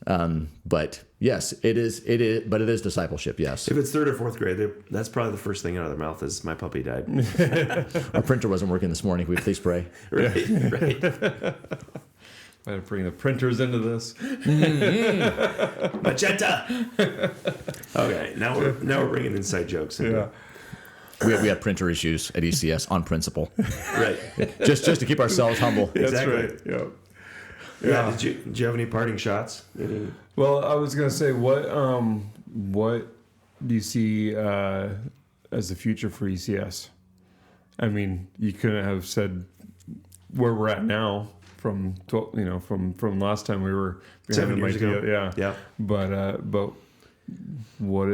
But yes, it is, but it is discipleship. Yes. If it's 3rd or 4th grade, that's probably the first thing out of their mouth is my puppy died. Our printer wasn't working this morning. Can we please pray? Right. I had to bring the printers into this. Magenta. Okay, now we're bringing inside jokes. Yeah. We have printer issues at ECS on principle. Right. just to keep ourselves humble. That's Exactly. right. Yeah. Yeah. Did you have any parting shots? Well, I was gonna say, what do you see as the future for ECS? I mean, you couldn't have said where we're at now from last time we were 7 years ago. Yeah. But what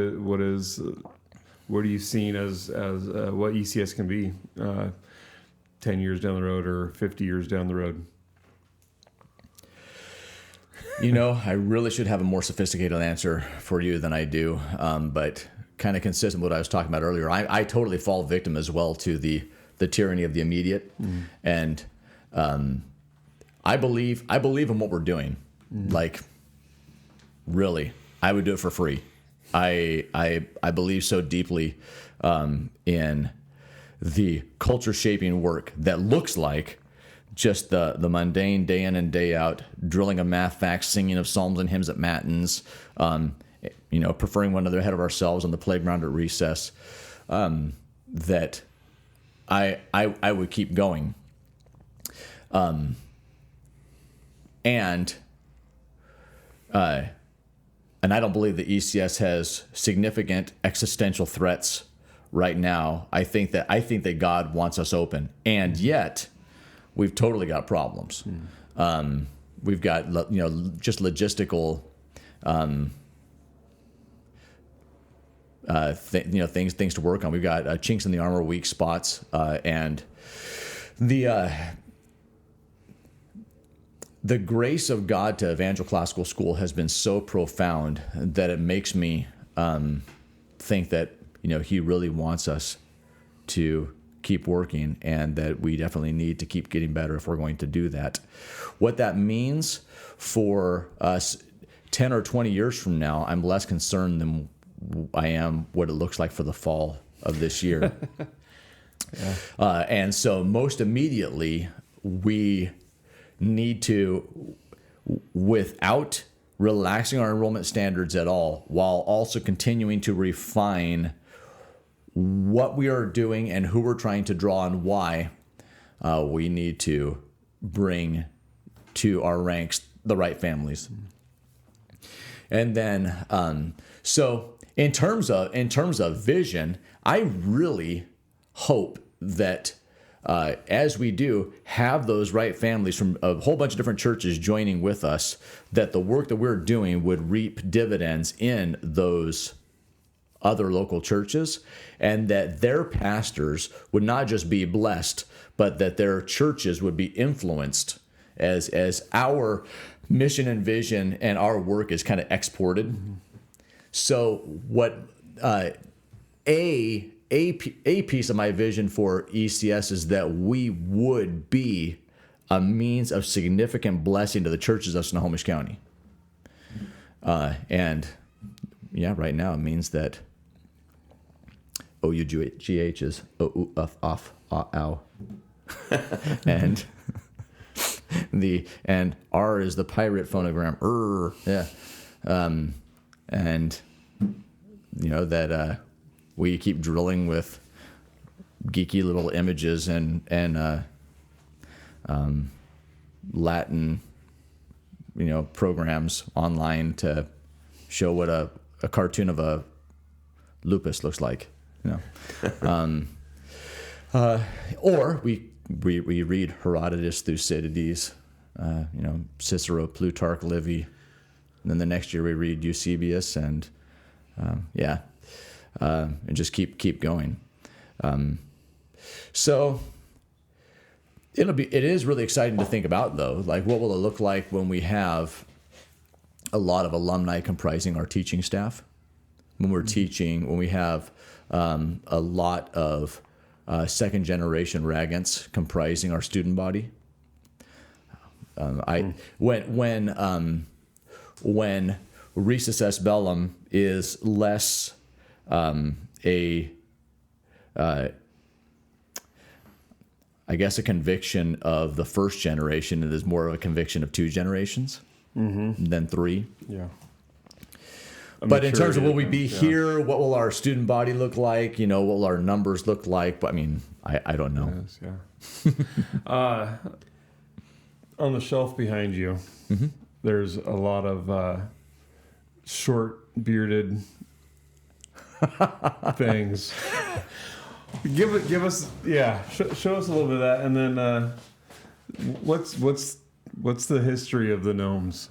are you seeing as what ECS can be 10 years down the road or 50 years down the road? I really should have a more sophisticated answer for you than I do, but kind of consistent with what I was talking about earlier. I totally fall victim as well to the tyranny of the immediate, and I believe in what we're doing. Like, really, I would do it for free. I believe so deeply in the culture shaping work that looks like just the mundane day in and day out, drilling of math facts, singing of psalms and hymns at matins, preferring one another ahead of ourselves on the playground at recess, that I would keep going. And I don't believe that ECS has significant existential threats right now. I think that God wants us open, and yet we've totally got problems. We've got just logistical things to work on. We've got chinks in the armor, weak spots, and the grace of God to Evangel Classical School has been so profound that it makes me think that He really wants us to keep working, and that we definitely need to keep getting better if we're going to do that. What that means for us 10 or 20 years from now, I'm less concerned than I am what it looks like for the fall of this year. And so most immediately, we need to, without relaxing our enrollment standards at all, while also continuing to refine what we are doing and who we're trying to draw and why, we need to bring to our ranks the right families. And then, so in terms of vision, I really hope that as we do have those right families from a whole bunch of different churches joining with us, that the work that we're doing would reap dividends in those other local churches, and that their pastors would not just be blessed, but that their churches would be influenced as our mission and vision and our work is kind of exported. Mm-hmm. So what a piece of my vision for ECS is that we would be a means of significant blessing to the churches of Snohomish County. And right now it means that OUGH is off, ow. and R is the pirate phonogram. And that we keep drilling with geeky little images and Latin, programs online to show what a cartoon of a lupus looks like, or we read Herodotus, Thucydides, Cicero, Plutarch, Livy, and then the next year we read Eusebius and just keep going. So it is really exciting to think about, though. Like, what will it look like when we have a lot of alumni comprising our teaching staff? When we're teaching, when we have a lot of second generation Raggants comprising our student body. When Risus est bellum is less I guess a conviction of the first generation, it is more of a conviction of two generations than three. Yeah. But in terms of will we be here, what will our student body look like? What will our numbers look like? But I mean, I don't know. Yes, yeah. On the shelf behind you, there's a lot of short bearded things. Give us, show us a little bit of that, and then what's the history of the gnomes?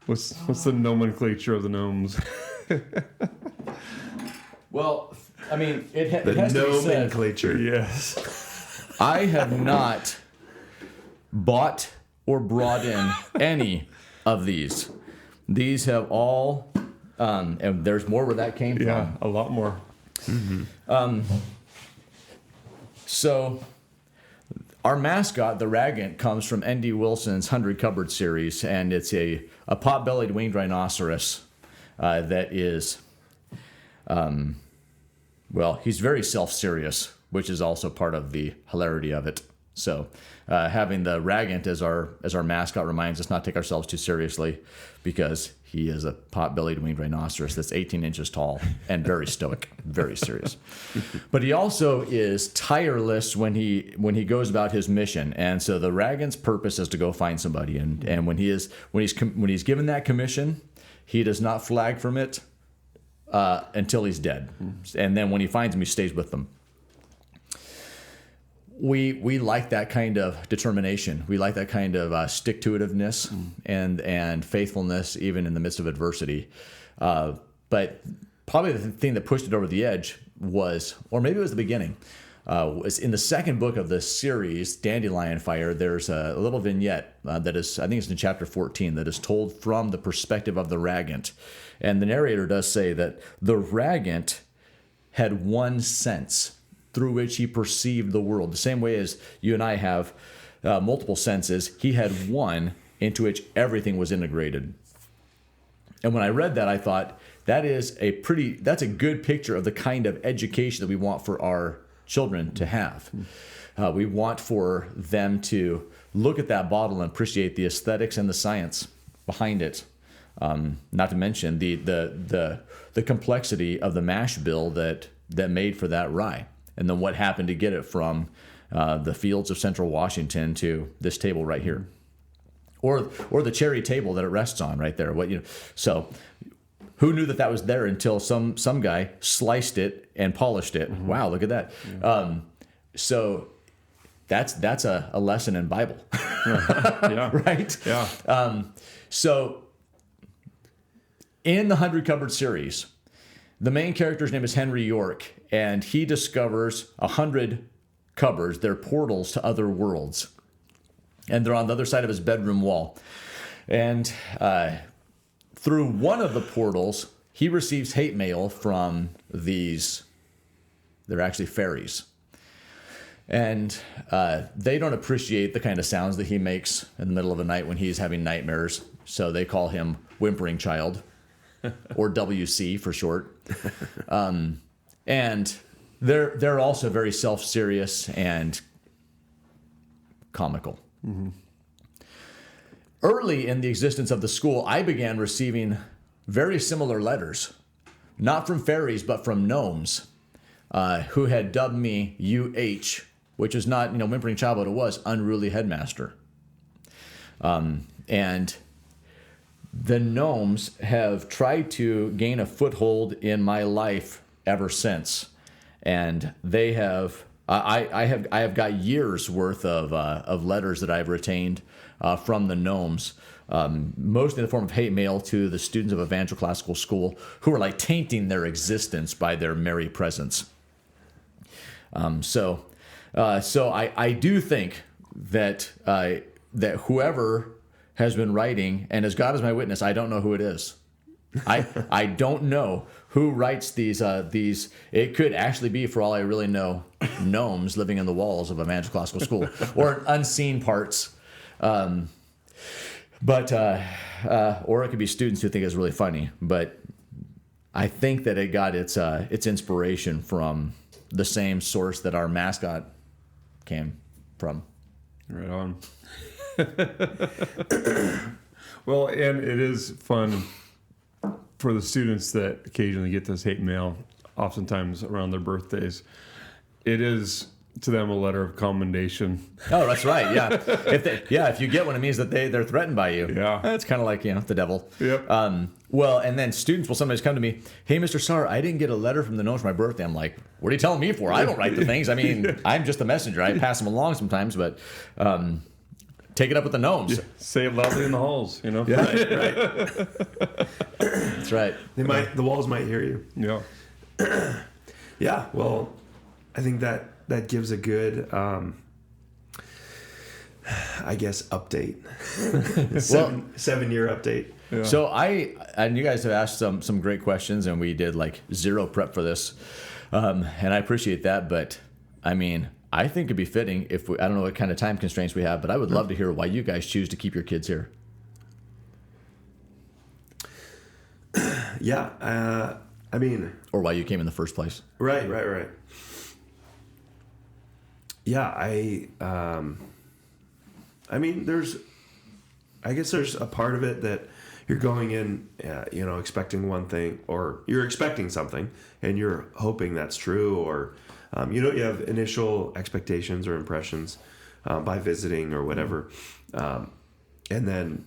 What's the nomenclature of the gnomes? Well, I mean, it has The to be said, nomenclature. Yes. I have not bought or brought in any of these. These have all, and there's more where that came Yeah, from. a lot more. So, our mascot, the Raggant, comes from N.D. Wilson's 100 Cupboard series, and it's a pot-bellied winged rhinoceros that is, he's very self-serious, which is also part of the hilarity of it. So, having the Raggant as our mascot reminds us not to take ourselves too seriously, because he is a pot-bellied winged rhinoceros that's 18 inches tall and very stoic, very serious. But he also is tireless when he goes about his mission. And so the Raggant's purpose is to go find somebody. And when he's given that commission, he does not flag from it until he's dead. And then when he finds them, he stays with them. We like that kind of determination. We like that kind of stick-to-itiveness and faithfulness, even in the midst of adversity. But probably the thing that pushed it over the edge was, or maybe it was the beginning, was in the second book of the series, Dandelion Fire, there's a little vignette that is, I think it's in chapter 14, that is told from the perspective of the Raggant. And the narrator does say that the Raggant had one sense through which he perceived the world. The same way as you and I have multiple senses, he had one into which everything was integrated. And when I read that, I thought, that's a good picture of the kind of education that we want for our children to have. We want for them to look at that bottle and appreciate the aesthetics and the science behind it. Not to mention the complexity of the mash bill that made for that rye. And then what happened to get it from the fields of central Washington to this table right here, or the cherry table that it rests on right there. So who knew that was there until some guy sliced it and polished it? Wow, look at that. Yeah. So that's a lesson in Bible, Yeah. right? Yeah. So in the 100 Cupboard series, the main character's name is Henry York, and he discovers 100 cupboards. They're portals to other worlds, and they're on the other side of his bedroom wall. And through one of the portals, he receives hate mail from these. They're actually fairies, and they don't appreciate the kind of sounds that he makes in the middle of the night when he's having nightmares. So they call him Whimpering Child, or WC for short. And they're also very self-serious and comical. Early in the existence of the school, I began receiving very similar letters, not from fairies, but from gnomes, who had dubbed me UH, which is not, Whimpering Child, but it was Unruly Headmaster. And the gnomes have tried to gain a foothold in my life ever since, and they have. I have got years worth of letters that I've retained from the gnomes, mostly in the form of hate mail to the students of Evangel Classical School, who are like tainting their existence by their merry presence. So I do think that that whoever has been writing, and as God is my witness, I don't know who it is. I don't know who writes these. It could actually be, for all I really know, gnomes living in the walls of Evangel Classical School, or unseen parts. Or it could be students who think it's really funny. But I think that it got its inspiration from the same source that our mascot came from. Right on. Well, and it is fun for the students that occasionally get this hate mail, oftentimes around their birthdays. It is to them a letter of commendation. Oh, that's right. Yeah. If you get one, it means that they're threatened by you. Yeah. It's kind of like, the devil. Yep. Well, and then students will sometimes come to me, "Hey, Mr. Sarr, I didn't get a letter from the gnomes for my birthday." I'm like, "What are you telling me for? I don't write the things. I mean, I'm just a messenger. I pass them along sometimes, but take it up with the gnomes." Yeah. Say it loudly in the halls, Yeah. Right. That's right. The walls might hear you. Yeah. Yeah. Well, I think that gives a good, I guess, update. 7-year update. Yeah. So and you guys have asked some great questions, and we did like zero prep for this, and I appreciate that. But I mean, I think it'd be fitting if I don't know what kind of time constraints we have, but I would love to hear why you guys choose to keep your kids here. Yeah. I mean, or why you came in the first place. Right. Yeah. I mean, I guess there's a part of it that you're going in, expecting one thing, or you're expecting something and you're hoping that's true, or, you have initial expectations or impressions, by visiting or whatever. And then,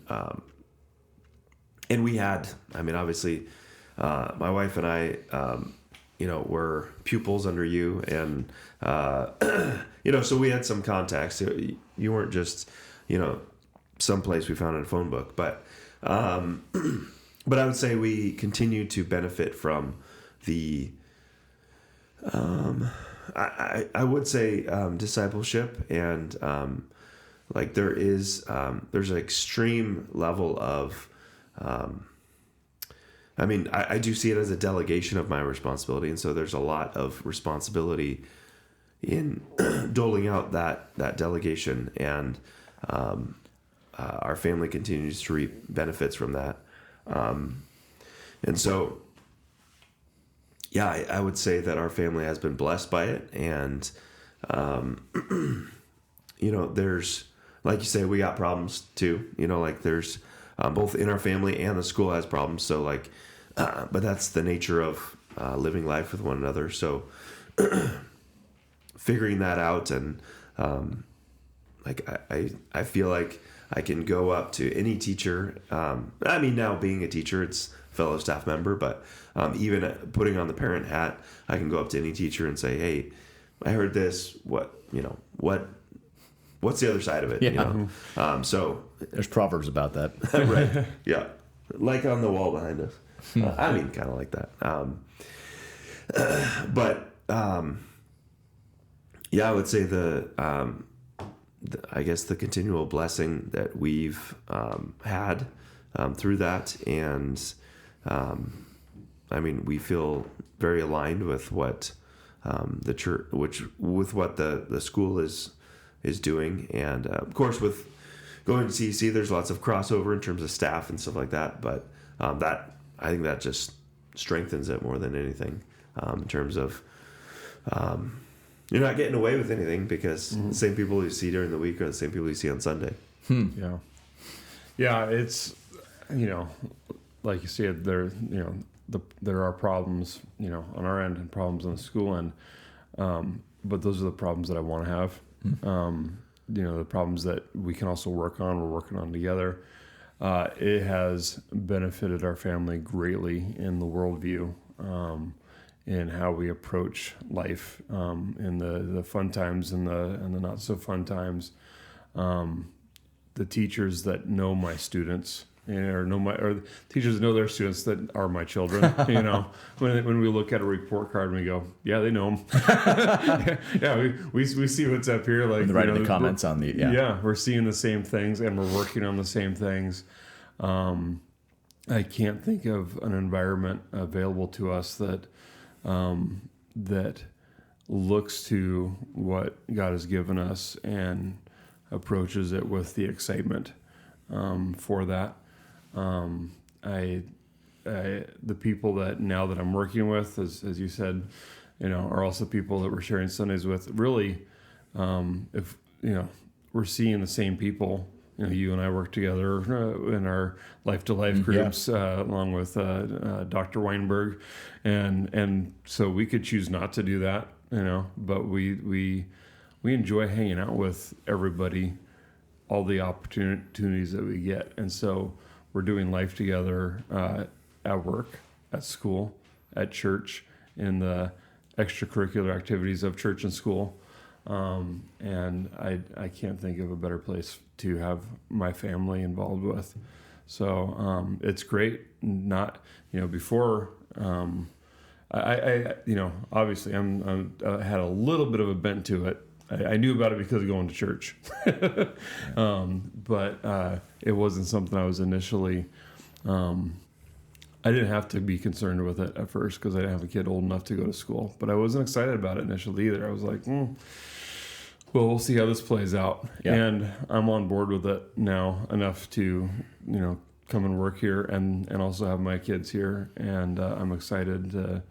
and we had, obviously, my wife and I, were pupils under you, and, so we had some contacts. You weren't just, someplace we found in a phone book, but I would say we continue to benefit from the, I would say, discipleship, and, there's an extreme level of, I do see it as a delegation of my responsibility. And so there's a lot of responsibility in doling out that delegation, and, our family continues to reap benefits from that. And so, yeah, I would say that our family has been blessed by it. And, there's, like you say, we got problems too, there's, both in our family and the school has problems. So but that's the nature of, living life with one another. So figuring that out, and, I feel like I can go up to any teacher. Now being a teacher, it's fellow staff member, but even putting on the parent hat, I can go up to any teacher and say, "Hey, I heard this. What's the other side of it?" Yeah. So there's proverbs about that. Right. Yeah. Like on the wall behind us. Kind of like that. Yeah, I would say I guess the continual blessing that we've had through that, and we feel very aligned with what the church, with what the school is doing, and of course with going to CEC, there's lots of crossover in terms of staff and stuff like that. But I think that just strengthens it more than anything, in terms of. You're not getting away with anything, because the same people you see during the week are the same people you see on Sunday. Yeah. Yeah, it's, like you said, there are problems, on our end, and problems on the school end. But those are the problems that I want to have. The problems that we can also work on, we're working on together. It has benefited our family greatly in the worldview, in how we approach life, in the fun times and the not so fun times. The teachers that know my students or teachers know their students that are my children. You know, when we look at a report card and we go, yeah, they know them. Yeah, we see what's up here. Like writing the comments on the we're seeing the same things and we're working on the same things. I can't think of an environment available to us that looks to what God has given us and approaches it with the excitement for that. The people that now that I'm working with, as you said, are also people that we're sharing Sundays with. Really, if we're seeing the same people. You and I work together in our life-to-life groups, along with Dr. Weinberg, and so we could choose not to do that, but we enjoy hanging out with everybody, all the opportunities that we get, and so we're doing life together at work, at school, at church, in the extracurricular activities of church and school. And I can't think of a better place to have my family involved with. So it's great. Not before I obviously I had a little bit of a bent to it. I knew about it because of going to church, but it wasn't something I was initially. I didn't have to be concerned with it at first because I didn't have a kid old enough to go to school. But I wasn't excited about it initially either. I was like, well, we'll see how this plays out. Yeah. And I'm on board with it now enough to, come and work here and also have my kids here. And I'm excited to,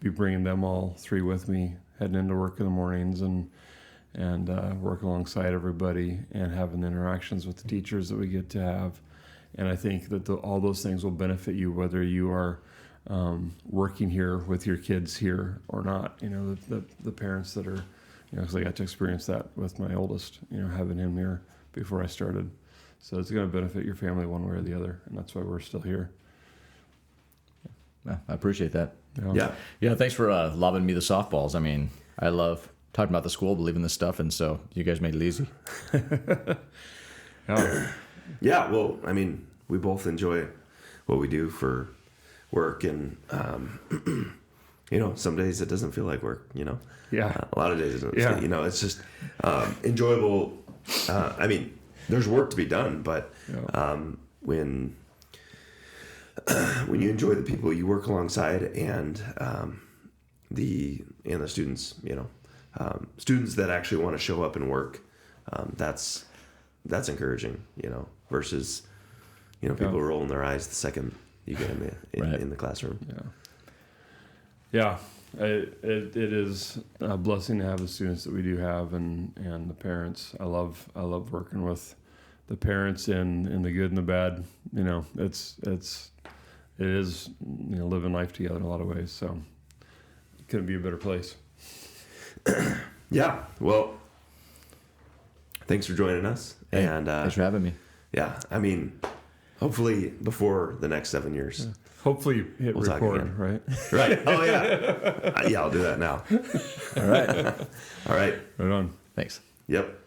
be bringing them all three with me, heading into work in the mornings and work alongside everybody and having the interactions with the teachers that we get to have. And I think that all those things will benefit you whether you are working here with your kids here or not. The parents that are, because I got to experience that with my oldest, having him here before I started. So it's going to benefit your family one way or the other, and that's why we're still here. Yeah, I appreciate that. Yeah. Thanks for lobbing me the softballs. I mean, I love talking about the school, believing this stuff, and so you guys made it easy. Yeah, well, I mean, we both enjoy what we do for work, and some days it doesn't feel like work. Yeah. A lot of days it doesn't. Yeah. It's just enjoyable. I mean, there's work to be done, but when you enjoy the people you work alongside and the students, students that actually want to show up and work, that's encouraging, versus, people rolling their eyes the second you get in the classroom. Yeah. It is a blessing to have the students that we do have and the parents. I love working with the parents in the good and the bad. It is living life together in a lot of ways. So it couldn't be a better place. Yeah. Well, thanks for joining us. Hey, and thanks for having me. Yeah. I mean, hopefully before the next 7 years. Yeah. Hopefully you hit record, right? Right. Oh, yeah. Yeah, I'll do that now. All right. All right. Right on. Thanks. Yep.